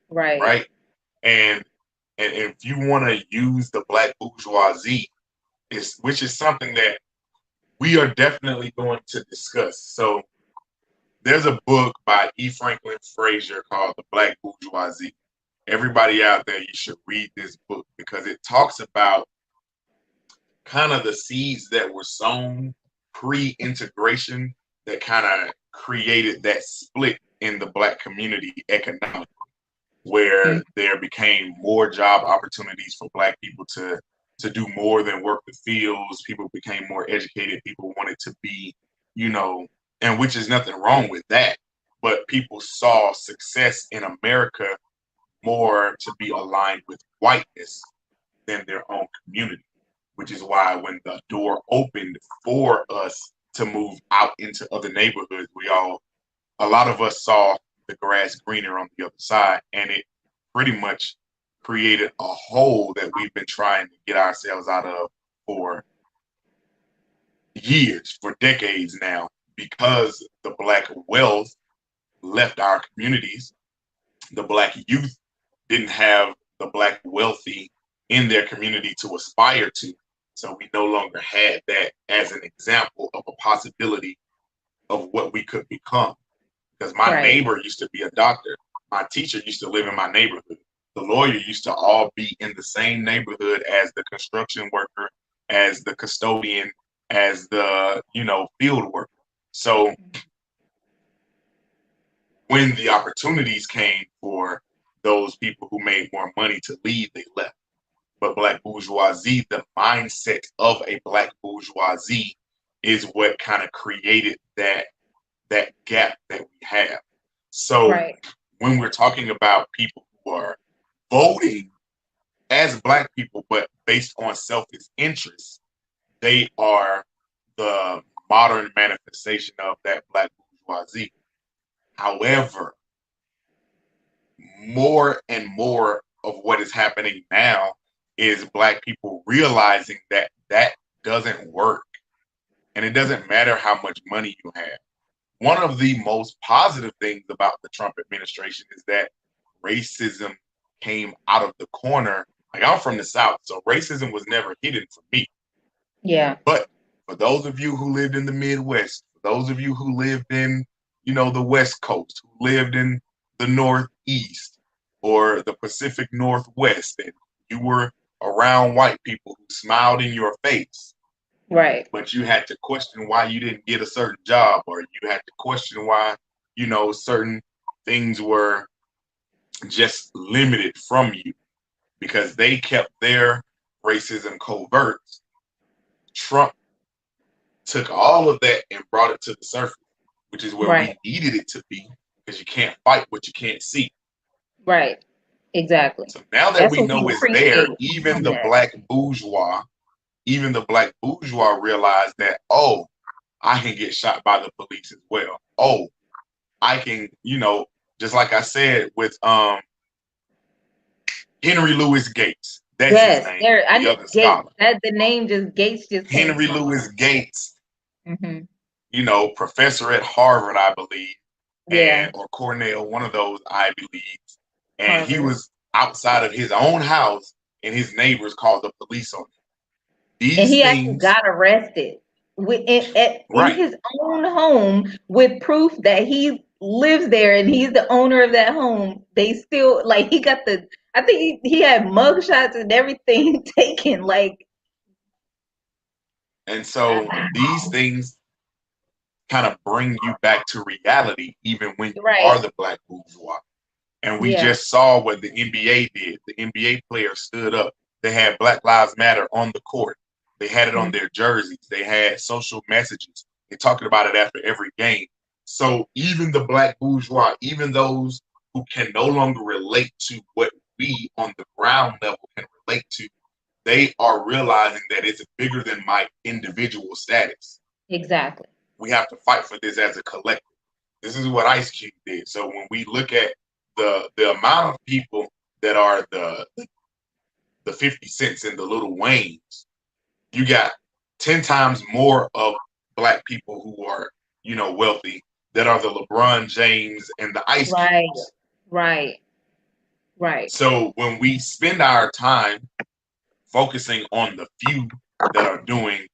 Right. Right. And if you want to use the Black bourgeoisie, which is something that we are definitely going to discuss. So there's a book by E. Franklin Frazier called The Black Bourgeoisie. Everybody out there, you should read this book because it talks about kind of the seeds that were sown pre-integration that kind of created that split in the Black community economically, where there became more job opportunities for Black people to do more than work the fields. People became more educated. People wanted to be, and which is nothing wrong with that. But people saw success in America more to be aligned with whiteness than their own community, which is why when the door opened for us to move out into other neighborhoods, a lot of us saw the grass greener on the other side, and it pretty much created a hole that we've been trying to get ourselves out of for years, for decades now, because the Black wealth left our communities. The Black youth didn't have the Black wealthy in their community to aspire to. So we no longer had that as an example of a possibility of what we could become. Because my neighbor used to be a doctor. My teacher used to live in my neighborhood. The lawyer used to all be in the same neighborhood as the construction worker, as the custodian, as the, field worker. So when the opportunities came for those people who made more money to leave, they left. But Black bourgeoisie, the mindset of a Black bourgeoisie, is what kind of created that gap that we have. So when we're talking about people who are voting as Black people, but based on selfish interests, they are the modern manifestation of that Black bourgeoisie. However, more and more of what is happening now is Black people realizing that that doesn't work. And it doesn't matter how much money you have. One of the most positive things about the Trump administration is that racism came out of the corner. Like, I'm from the South, so racism was never hidden from me. Yeah. But for those of you who lived in the Midwest, for those of you who lived in, the West Coast, who lived in the Northeast or the Pacific Northwest, and you were around white people who smiled in your face. Right. But you had to question why you didn't get a certain job, or you had to question why, certain things were just limited from you because they kept their racism covert. Trump took all of that and brought it to the surface, which is where we needed it to be, because you can't fight what you can't see. Right. Exactly. So now that we know it's there, even the Black bourgeois realized that, oh, I can get shot by the police as well. Oh, I can, just like I said with Henry Louis Gates. That's his name. The name just Gates just Henry Louis Gates. Professor at Harvard, I believe. Yeah. Or Cornell, one of those Ivy Leagues. And he was outside of his own house, and his neighbors called the police on him. He actually got arrested in his own home with proof that he lives there and he's the owner of that home. They still, he got I think he had mugshots and everything taken, And so these things kind of bring you back to reality, even when you are the Black bourgeois. And we just saw what the NBA did. The NBA players stood up. They had Black Lives Matter on the court. They had it on their jerseys. They had social messages. They talked about it after every game. So even the Black bourgeois, even those who can no longer relate to what we on the ground level can relate to, they are realizing that it's bigger than my individual status. Exactly. We have to fight for this as a collective. This is what Ice Cube did. So when we look at the amount of people that are the 50 Cents and the Lil Waynes, you got 10 times more of Black people who are, wealthy, that are the LeBron James and the Ice Cubes. Right. So when we spend our time focusing on the few that are doing,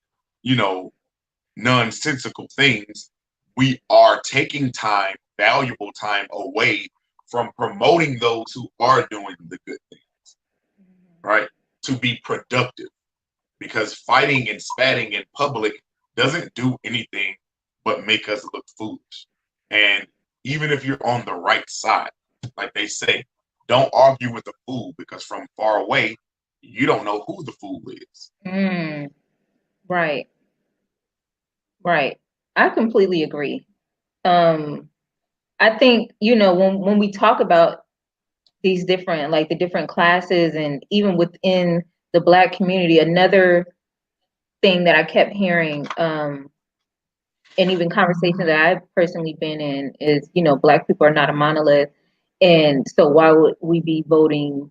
nonsensical things, we are taking time, valuable time, away from promoting those who are doing the good things, right? To be productive. Because fighting and spatting in public doesn't do anything but make us look foolish. And even if you're on the right side, like they say, don't argue with the fool, because from far away, you don't know who the fool is. Right. I completely agree. I think, when we talk about these different, the different classes, and even within the Black community, another thing that I kept hearing, and even conversations that I've personally been in is, Black people are not a monolith. And so why would we be voting,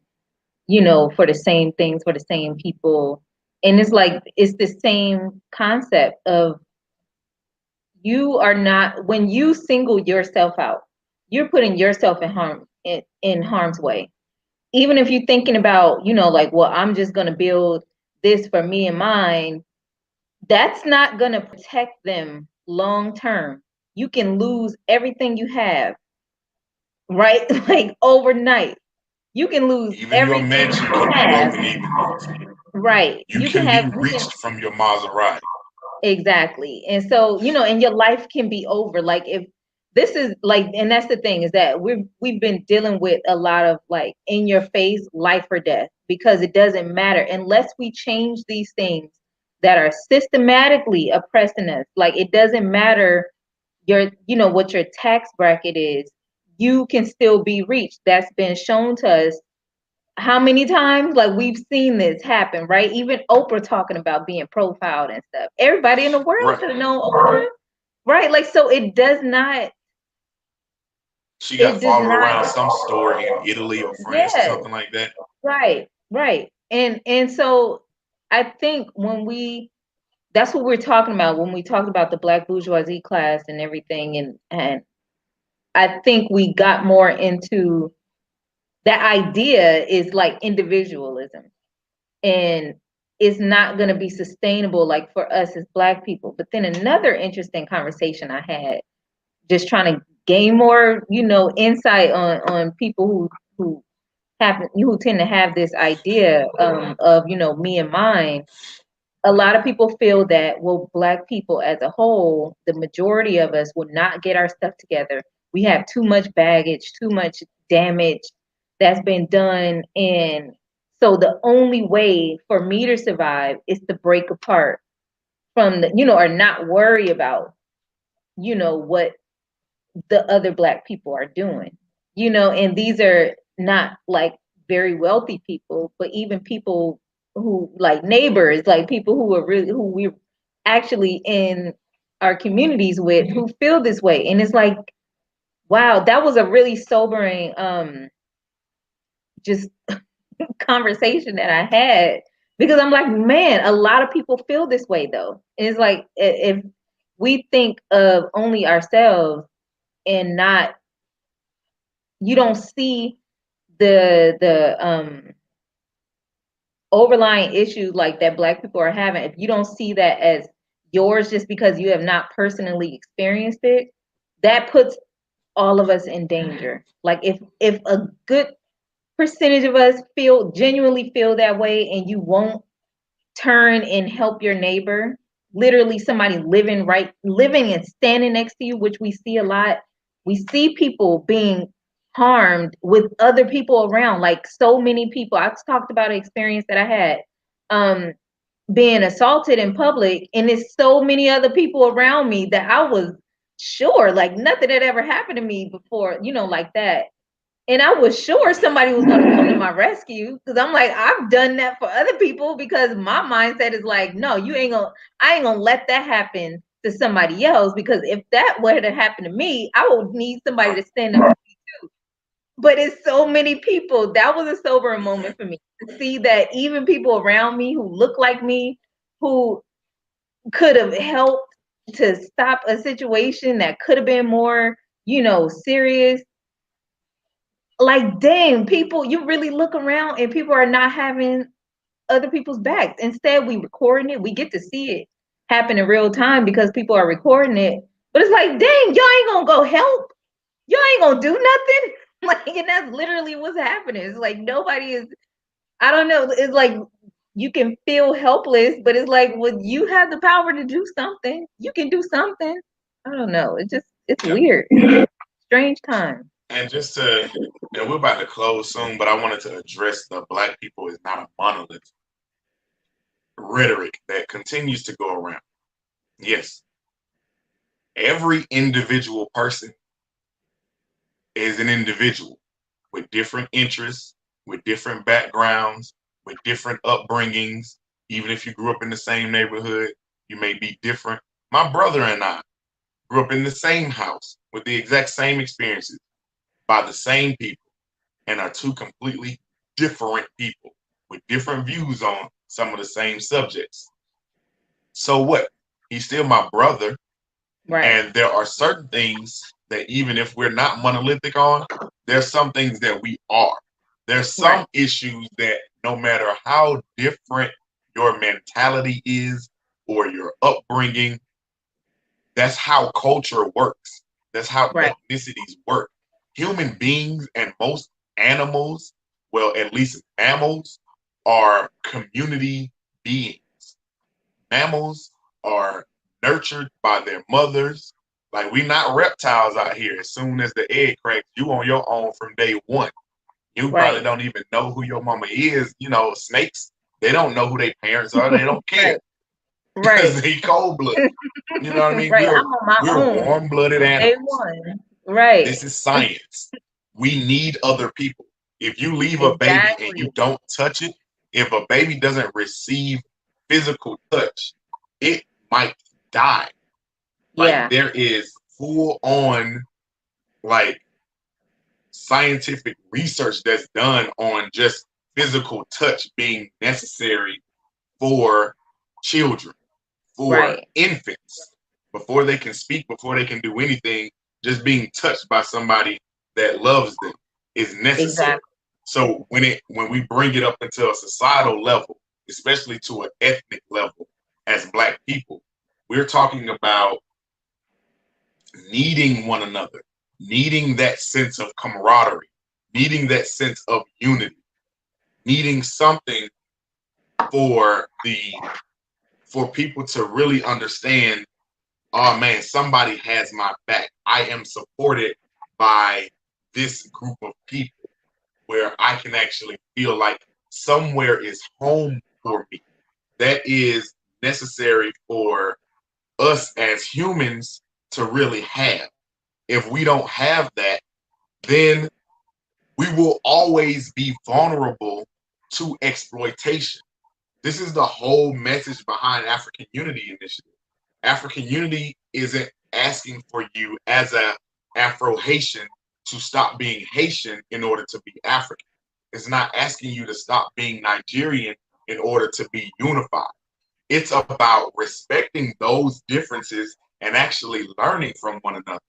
you know, for the same things, for the same people? And it's like, it's the same concept of, you are not, when you single yourself out, you're putting yourself in harm's way. Even if you're thinking about, you know, like, well, I'm just going to build this for me and mine, that's not going to protect them long term. You can lose everything you have, right? Like overnight. You can lose Even your everything mansion you can be have. broken even more. Right. You can be reached from your Maserati. Exactly. And so, you know, and your life can be over. Like, if this is like, and that's the thing, is that we've been dealing with a lot of like in your face life or death, because it doesn't matter unless we change these things that are systematically oppressing us. Like, it doesn't matter your, you know, what your tax bracket is, you can still be reached. That's been shown to us how many times, like, we've seen this happen, right? Even Oprah talking about being profiled and stuff. Everybody in the world should have known Oprah, right? Like, so it does not. She got It does followed not. around some store in Italy or France or Yeah, something like that. right. And so I think that's what we're talking about when we talk about the Black bourgeoisie class and everything, and I think we got more into that idea is like individualism, and it's not going to be sustainable like for us as Black people. But then another interesting conversation I had, just trying to gain more, you know, insight on people who tend to have this idea of, you know, me and mine. A lot of people feel that, well, Black people as a whole, the majority of us will not get our stuff together. We have too much baggage, too much damage that's been done. And so the only way for me to survive is to break apart from the, you know, or not worry about, you know, what the other Black people are doing, you know. And these are not like very wealthy people, but even people who, like neighbors, like people who are really, who we're actually in our communities with, who feel this way. And it's like, wow, that was a really sobering just conversation that I had, because I'm like, man, a lot of people feel this way though. And it's like, if we think of only ourselves and not, you don't see the overlying issues like that Black people are having, if you don't see that as yours just because you have not personally experienced it, that puts all of us in danger. Like, if a good percentage of us genuinely feel that way, and you won't turn and help your neighbor, literally somebody living and standing next to you, which we see a lot. We see people being harmed with other people around, like so many people. I've talked about an experience that I had, being assaulted in public, and it's so many other people around me that I was sure like nothing had ever happened to me before, you know, like that. And I was sure somebody was going to come to my rescue, because I'm like, I've done that for other people, because my mindset is like, no, I ain't gonna let that happen to somebody else, because if that were to happen to me, I would need somebody to stand up for me too. But it's so many people. That was a sobering moment for me to see that even people around me who look like me, who could have helped to stop a situation that could have been more, you know, serious. Like, dang, people, you really look around and people are not having other people's backs. Instead, we recording it. We get to see it happen in real time because people are recording it. But it's like, dang, y'all ain't gonna go help. Y'all ain't gonna do nothing. Like, and that's literally what's happening. It's like nobody is, I don't know. It's like you can feel helpless, but it's like, when you have the power to do something, you can do something. I don't know. It's weird. Strange time. And and we're about to close soon, but I wanted to address the Black people is not a monolith rhetoric that continues to go around. Yes, every individual person is an individual with different interests, with different backgrounds, with different upbringings. Even if you grew up in the same neighborhood, you may be different. My brother and I grew up in the same house with the exact same experiences. by the same people and are two completely different people with different views on some of the same subjects. So what? He's still my brother. Right. And there are certain things that even if we're not monolithic on, there's some things that we are. There's some issues that no matter how different your mentality is or your upbringing, that's how culture works. That's how ethnicities work. Human beings and most animals, well, at least mammals, are community beings. Mammals are nurtured by their mothers. Like, we not reptiles out here. As soon as the egg cracks, you on your own from day one. You probably don't even know who your mama is. You know, snakes, they don't know who their parents are. They don't care. Because they cold-blooded. You know what I mean? We're warm-blooded animals. This is science. We need other people. If you leave a baby and you don't touch it, if a baby doesn't receive physical touch, it might die. Like, there is full-on, like, scientific research that's done on just physical touch being necessary for children, for infants, before they can speak, before they can do anything. Just being touched by somebody that loves them is necessary. So when we bring it up into a societal level, especially to an ethnic level as Black people, we're talking about needing one another, needing that sense of camaraderie, needing that sense of unity, needing something for people to really understand, oh man, somebody has my back. I am supported by this group of people where I can actually feel like somewhere is home for me. That is necessary for us as humans to really have. If we don't have that, then we will always be vulnerable to exploitation. This is the whole message behind African Unity Initiative. African Unity isn't asking for you as a Afro-Haitian to stop being Haitian in order to be African. It's not asking you to stop being Nigerian in order to be unified. It's about respecting those differences and actually learning from one another.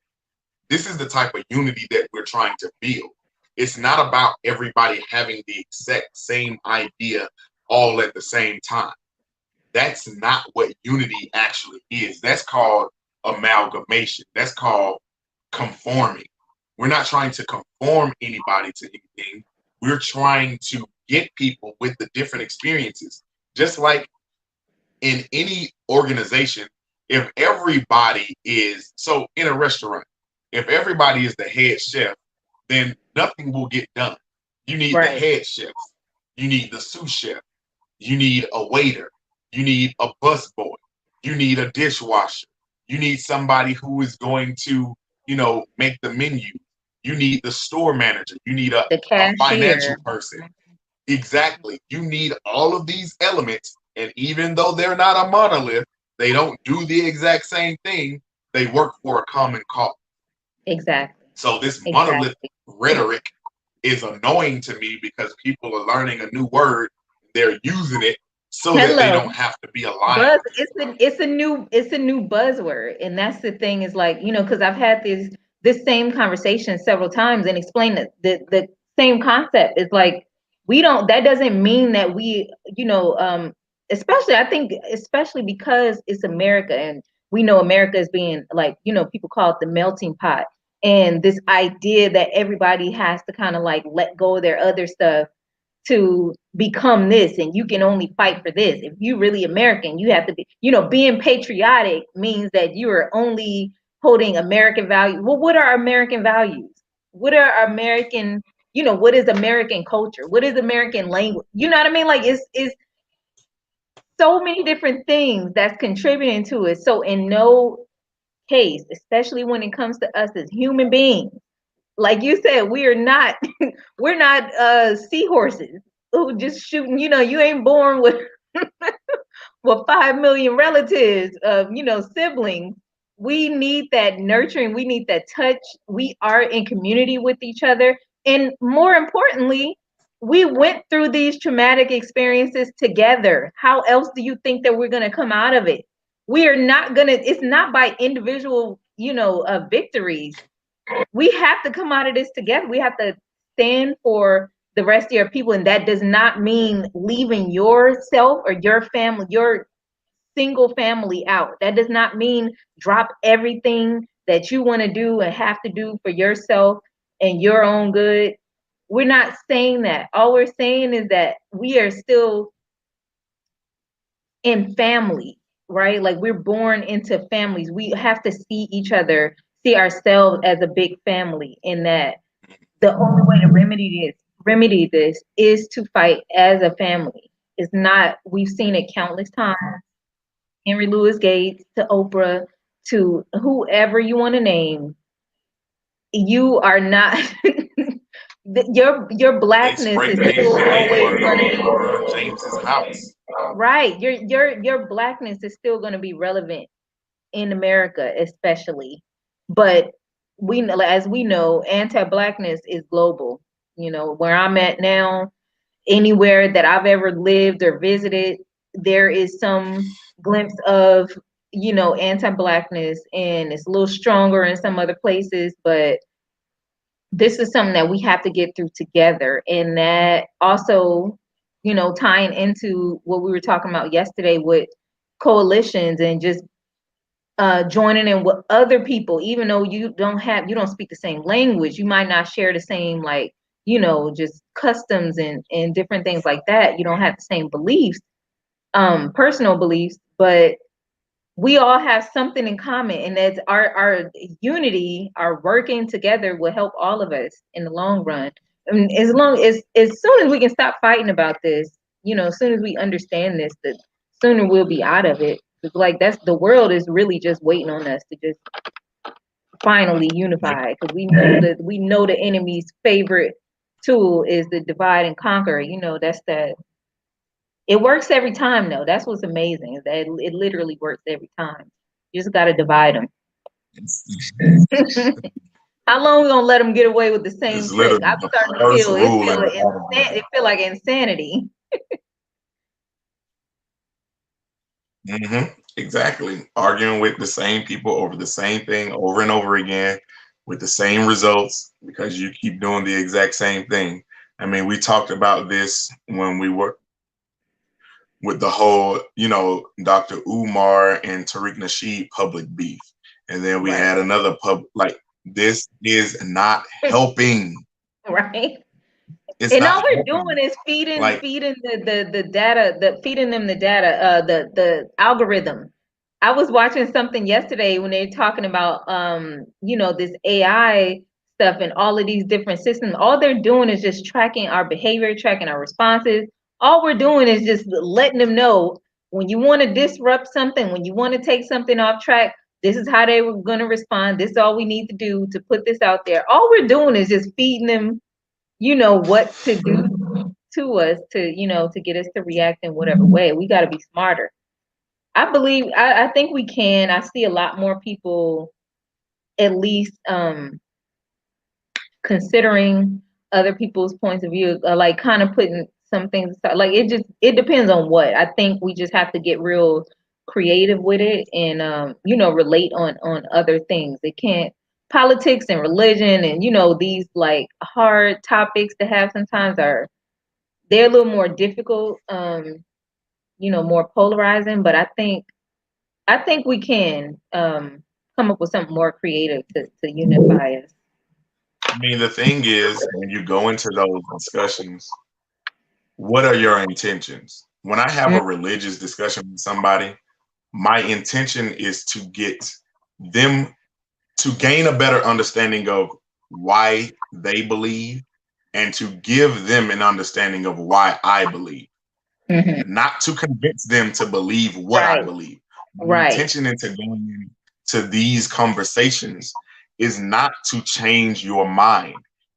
This is the type of unity that we're trying to build. It's not about everybody having the exact same idea all at the same time. That's not what unity actually is. That's called amalgamation. That's called conforming. We're not trying to conform anybody to anything. We're trying to get people with the different experiences. Just like in any organization, if everybody is, so in a restaurant, if everybody is the head chef, then nothing will get done. You need the head chef. You need the sous chef. You need a waiter. You need a busboy. You need a dishwasher. You need somebody who is going to, make the menu. You need the store manager. You need a financial person. Exactly. You need all of these elements. And even though they're not a monolith, they don't do the exact same thing. They work for a common cause. Exactly. So this monolith rhetoric is annoying to me because people are learning a new word. They're using it so that they don't have to be aligned. It's a new buzzword, and that's the thing is like, because I've had this same conversation several times and explained that the same concept is like, that doesn't mean that we, especially because it's America and we know America is being like, people call it the melting pot, and this idea that everybody has to kind of like let go of their other stuff to become this, and you can only fight for this. If you really American, you have to be, being patriotic means that you are only holding American values. Well, what are American values? What are American, what is American culture? What is American language? You know what I mean? Like it's so many different things that's contributing to it. So in no case, especially when it comes to us as human beings, like you said, we're not seahorses who just shooting. You ain't born with with 5 million relatives, siblings. We need that nurturing. We need that touch. We are in community with each other. And more importantly, we went through these traumatic experiences together. How else do you think that we're going to come out of it? We are not going to, it's not by individual, victories. We have to come out of this together. We have to stand for the rest of your people. And that does not mean leaving yourself or your family, your single family out. That does not mean drop everything that you want to do and have to do for yourself and your own good. We're not saying that. All we're saying is that we are still in family, right? Like we're born into families. We have to see each other, see ourselves as a big family, in that the only way to remedy this is to fight as a family. It's not, we've seen it countless times. Henry Louis Gates to Oprah to whoever you want to name. You are not your blackness is still always going to be James's house. Right. Your blackness is still going to be relevant in America, especially. But as we know, anti-blackness is global. Where I'm at now, anywhere that I've ever lived or visited, there is some glimpse of, anti-blackness, and it's a little stronger in some other places, but this is something that we have to get through together. And that also, tying into what we were talking about yesterday with coalitions and just joining in with other people, even though you don't speak the same language, you might not share the same, like, just customs and different things like that. You don't have the same beliefs, personal beliefs, but we all have something in common, and that's our unity. Our working together will help all of us in the long run. And as soon as we can stop fighting about this, as soon as we understand this, the sooner we'll be out of it. Like, that's, the world is really just waiting on us to just finally unify, because we know the enemy's favorite tool is the divide and conquer. That's that. It works every time, though. That's what's amazing, is that it literally works every time. You just got to divide them. How long we gonna let them get away with the same trick? I'm starting to feel it feel like insanity. Exactly. Arguing with the same people over the same thing over and over again with the same results, because you keep doing the exact same thing. I mean, we talked about this when we were with the whole, Dr. Umar and Tariq Nasheed public beef. And then we had another like, this is not helping. Right. And all we're doing is feeding the data, feeding them the data, the algorithm. I was watching something yesterday when they're talking about this AI stuff and all of these different systems. All they're doing is just tracking our behavior, tracking our responses. All we're doing is just letting them know, when you want to disrupt something, when you want to take something off track, this is how they were going to respond. This is all we need to do to put this out there. All we're doing is just feeding them, what to do to us to get us to react in whatever way. We got to be smarter. I think we can. I see a lot more people at least considering other people's points of view, like kind of putting some things aside. Like, it depends on what. I think we just have to get real creative with it and relate on other things. It can't, politics and religion and these like hard topics to have sometimes they're a little more difficult, more polarizing, but I think we can come up with something more creative to unify us. I mean, the thing is, when you go into those discussions, what are your intentions? When I have a religious discussion with somebody, my intention is to get them to gain a better understanding of why they believe, and to give them an understanding of why I believe. Not to convince them to believe what I believe. My intention into going into these conversations is not to change your mind.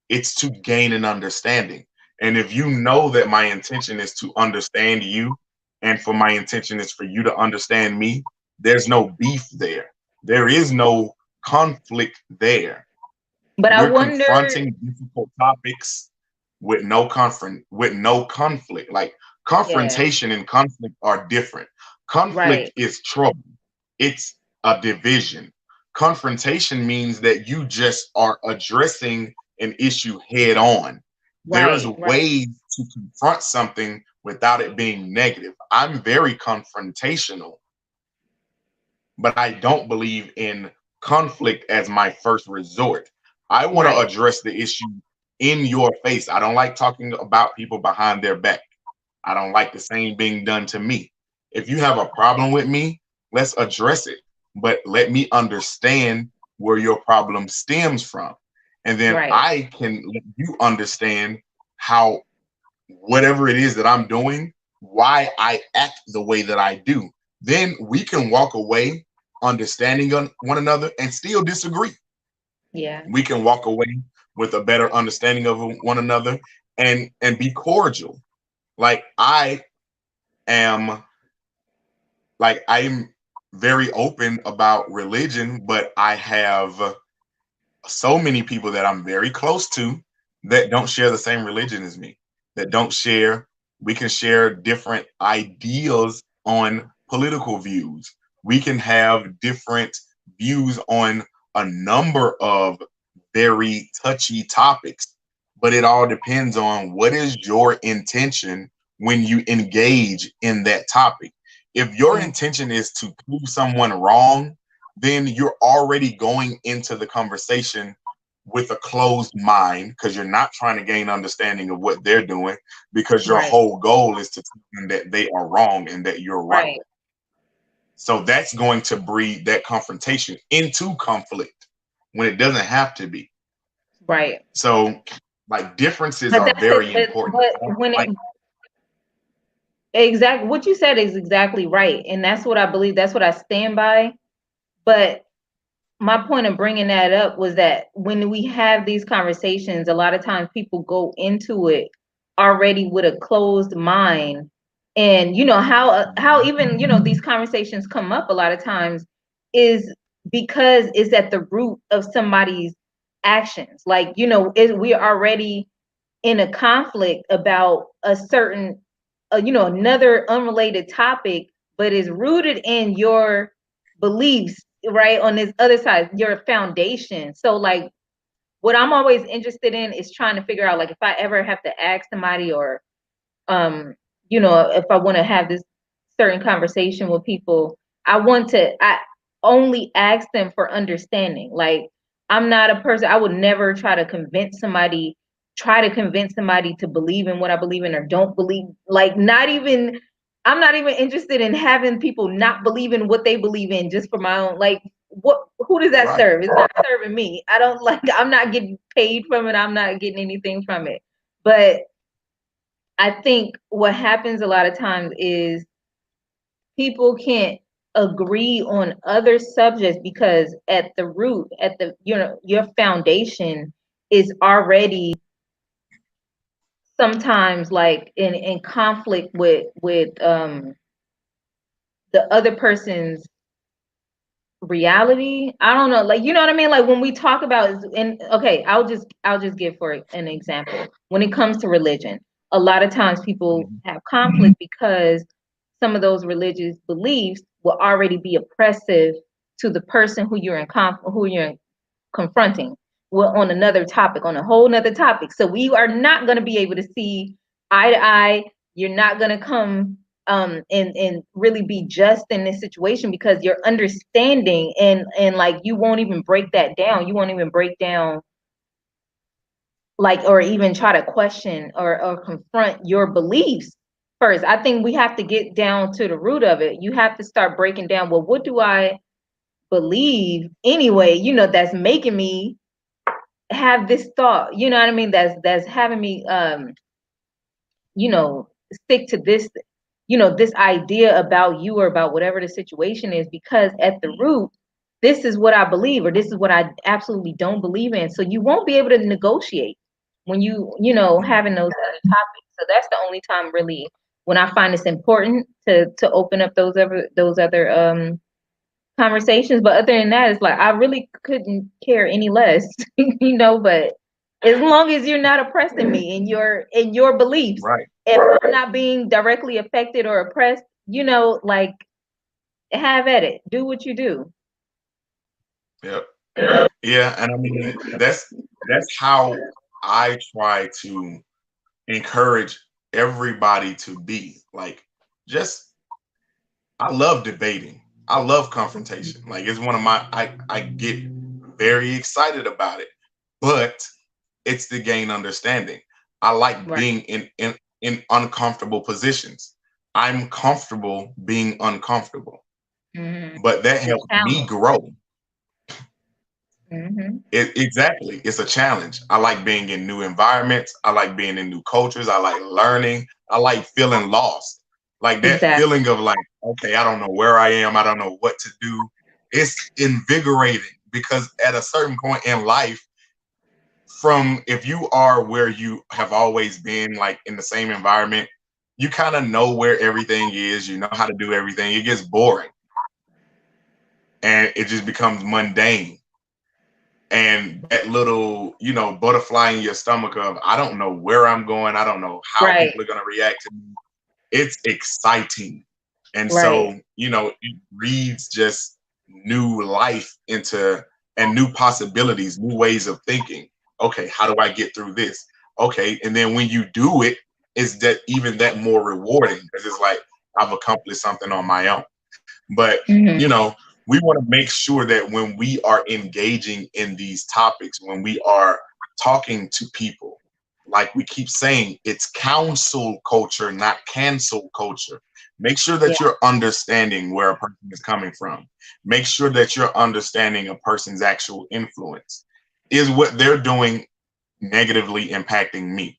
It's to gain an understanding. And if you know that my intention is to understand you, and for my intention is for you to understand me, there's no beef there. There is no conflict there. But I We're wonder, confronting difficult topics with no conflict. Like confrontation and conflict are different. Conflict is trouble. It's a division. Confrontation means that you just are addressing an issue head on. There's ways to confront something without it being negative. I'm very confrontational, but I don't believe in conflict as my first resort. I want to address the issue in your face. I don't like talking about people behind their back. I don't like the same being done to me. If you have a problem with me, let's address it. But let me understand where your problem stems from. And then I can let you understand how whatever it is that I'm doing, why I act the way that I do. Then we can walk away understanding one another and still disagree. Yeah. We can walk away with a better understanding of one another and be cordial. Like I'm very open about religion, but I have so many people that I'm very close to that don't share the same religion as me, that don't share. We can share different ideas on political views. We can have different views on a number of very touchy topics, but it all depends on what is your intention when you engage in that topic. If your intention is to prove someone wrong, then you're already going into the conversation with a closed mind because you're not trying to gain understanding of what they're doing, because your whole goal is to tell them that they are wrong and that you're right. So that's going to breed that confrontation into conflict when it doesn't have to be. Right. So like differences are very important. But when exactly what you said is exactly right. And that's what I believe. That's what I stand by. But my point of bringing that up was that when we have these conversations, a lot of times people go into it already with a closed mind. And you know how even, you know, these conversations come up a lot of times is because it's at the root of somebody's actions. Like, you know, we're already in a conflict about a certain, you know, another unrelated topic, but is rooted in your beliefs, right? On this other side, your foundation. So like what I'm always interested in is trying to figure out, like, if I ever have to ask somebody or, you know, if I want to have this certain conversation with people, I only ask them for understanding. Like, I'm not a person, I would never try to convince somebody to believe in what I believe in or don't believe. Like, I'm not even interested in having people not believe in what they believe in just for my own, like, who does that serve? It's not serving me. I'm not getting paid from it. I'm not getting anything from it. But I think what happens a lot of times is people can't agree on other subjects because at the root, you know, your foundation is already sometimes like in conflict with the other person's reality. I don't know, like, you know what I mean? Like when we talk about, and okay, I'll just give for an example. When it comes to religion, a lot of times people have conflict because some of those religious beliefs will already be oppressive to the person who you're confronting. Well, on another topic, on a whole nother topic. So we are not going to be able to see eye to eye. You're not going to come and really be just in this situation because your understanding and like you won't even break that down. You won't even break down like, or even try to question or confront your beliefs first. I think we have to get down to the root of it. You have to start breaking down, well, what do I believe anyway, you know, that's making me have this thought, you know what I mean? That's having me you know, stick to this, you know, this idea about you or about whatever the situation is, because at the root, this is what I believe, or this is what I absolutely don't believe in. So you won't be able to negotiate when you know, having those other topics. So that's the only time really when I find it's important to open up those other conversations. But other than that, it's like I really couldn't care any less, but as long as you're not oppressing me in your beliefs, Right. if I'm not being directly affected or oppressed, like, have at it. Do what you do. Yep. Yeah, and I mean that's how I try to encourage everybody to be. Like, just I love debating. I love confrontation. Like, it's one of my I get very excited about it. But it's to gain understanding. I like being in uncomfortable positions. I'm comfortable being uncomfortable. But that helps me grow. Exactly. It's a challenge. I like being in new environments. I like being in new cultures. I like learning. I like feeling lost. Like that feeling of like, okay, I don't know where I am. I don't know what to do. It's invigorating because at a certain point in life, from if you are where you have always been, like in the same environment, you kind of know where everything is. You know how to do everything. It gets boring and it just becomes mundane. And that little, butterfly in your stomach of, I don't know where I'm going. I don't know how people are going to react to me. It's exciting. And so, it breeds just new life into, and new possibilities, new ways of thinking. Okay, how do I get through this? Okay. And then when you do it, is that even that more rewarding? Because it's like, I've accomplished something on my own. But, we want to make sure that when we are engaging in these topics, when we are talking to people, like we keep saying, it's counsel culture, not cancel culture. Make sure that you're understanding where a person is coming from. Make sure that you're understanding a person's actual influence. Is what they're doing negatively impacting me?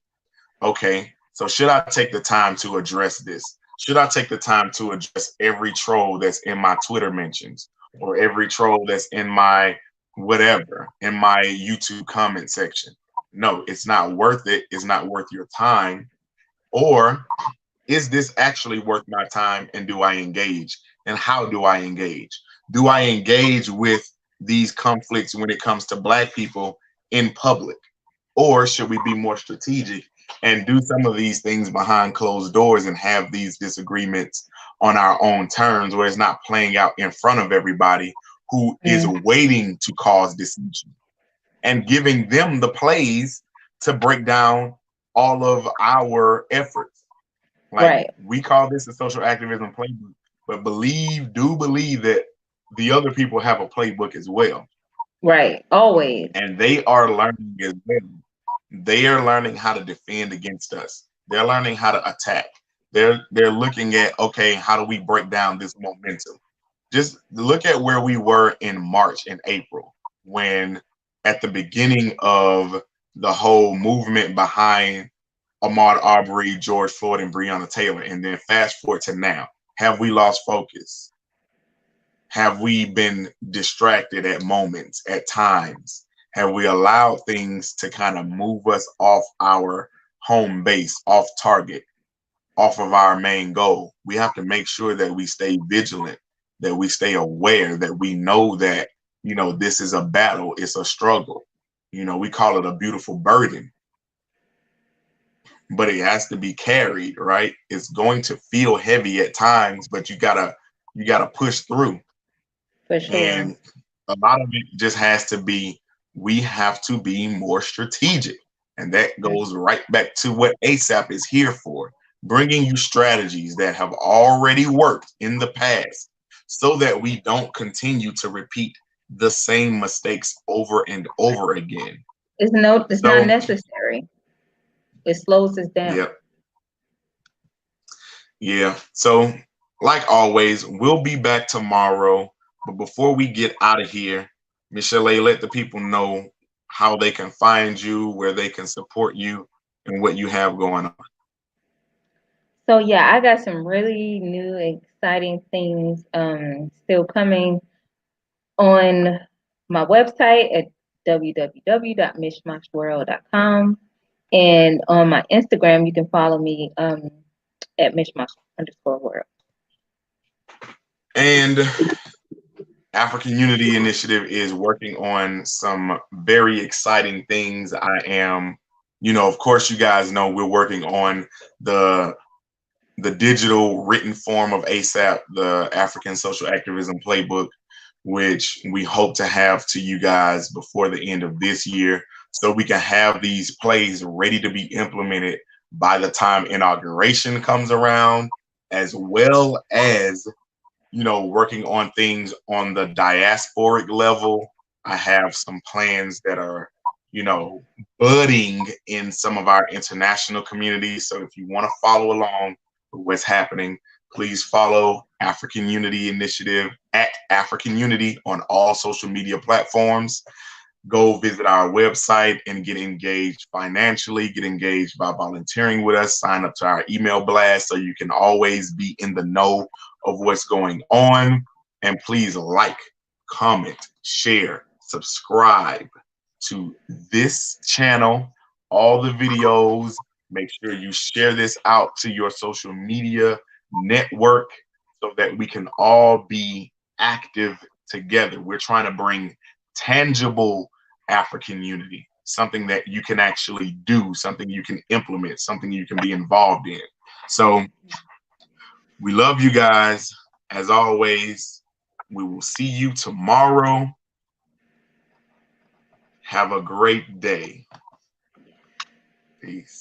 Okay, so should I take the time to address this? Should I take the time to address every troll that's in my Twitter mentions or every troll that's in my whatever, in my YouTube comment section? No, it's not worth it. It's not worth your time. Or is this actually worth my time, and do I engage? And how do I engage? Do I engage with these conflicts when it comes to Black people in public? Or should we be more strategic and do some of these things behind closed doors and have these disagreements on our own terms, where it's not playing out in front of everybody who is waiting to cause dissension, and giving them the plays to break down all of our efforts? Like, we call this a social activism playbook, but do believe that the other people have a playbook as well. Right. Always. And they are learning as well. They are learning how to defend against us. They're learning how to attack. They're looking at, okay, how do we break down this momentum? Just look at where we were in March and April, when at the beginning of the whole movement behind Ahmaud Arbery, George Floyd, and Breonna Taylor, and then fast forward to now. Have we lost focus? Have we been distracted at moments, at times? Have we allowed things to kind of move us off our home base, off target, off of our main goal? We have to make sure that we stay vigilant, that we stay aware, that we know that, this is a battle, it's a struggle. We call it a beautiful burden, but it has to be carried, right? It's going to feel heavy at times, but you gotta push through. For sure. And a lot of it just has to be, we have to be more strategic. And that goes right back to what ASAP is here for, bringing you strategies that have already worked in the past so that we don't continue to repeat the same mistakes over and over again. It's not necessary. It slows us down. Yep. Yeah. So, like always, we'll be back tomorrow. But before we get out of here, Michelee, let the people know how they can find you, where they can support you, and what you have going on. So yeah, I got some really new, exciting things still coming on my website at www.mishmashworld.com. And on my Instagram, you can follow me at mishmash_world. And African Unity Initiative is working on some very exciting things. I am, of course, you guys know we're working on the digital written form of ASAP, the Afrikan Social Activism Playbook, which we hope to have to you guys before the end of this year, so we can have these plays ready to be implemented by the time inauguration comes around, as well as working on things on the diasporic level. I have some plans that are, budding in some of our international communities. So if you want to follow along with what's happening, please follow African Unity Initiative at African Unity on all social media platforms. Go visit our website and get engaged financially, get engaged by volunteering with us, sign up to our email blast so you can always be in the know of what's going on. And please like, comment, share, subscribe to this channel, all the videos. Make sure you share this out to your social media network so that we can all be active together. We're trying to bring tangible African unity, something that you can actually do, something you can implement, something you can be involved in. So we love you guys. As always, we will see you tomorrow. Have a great day. Peace.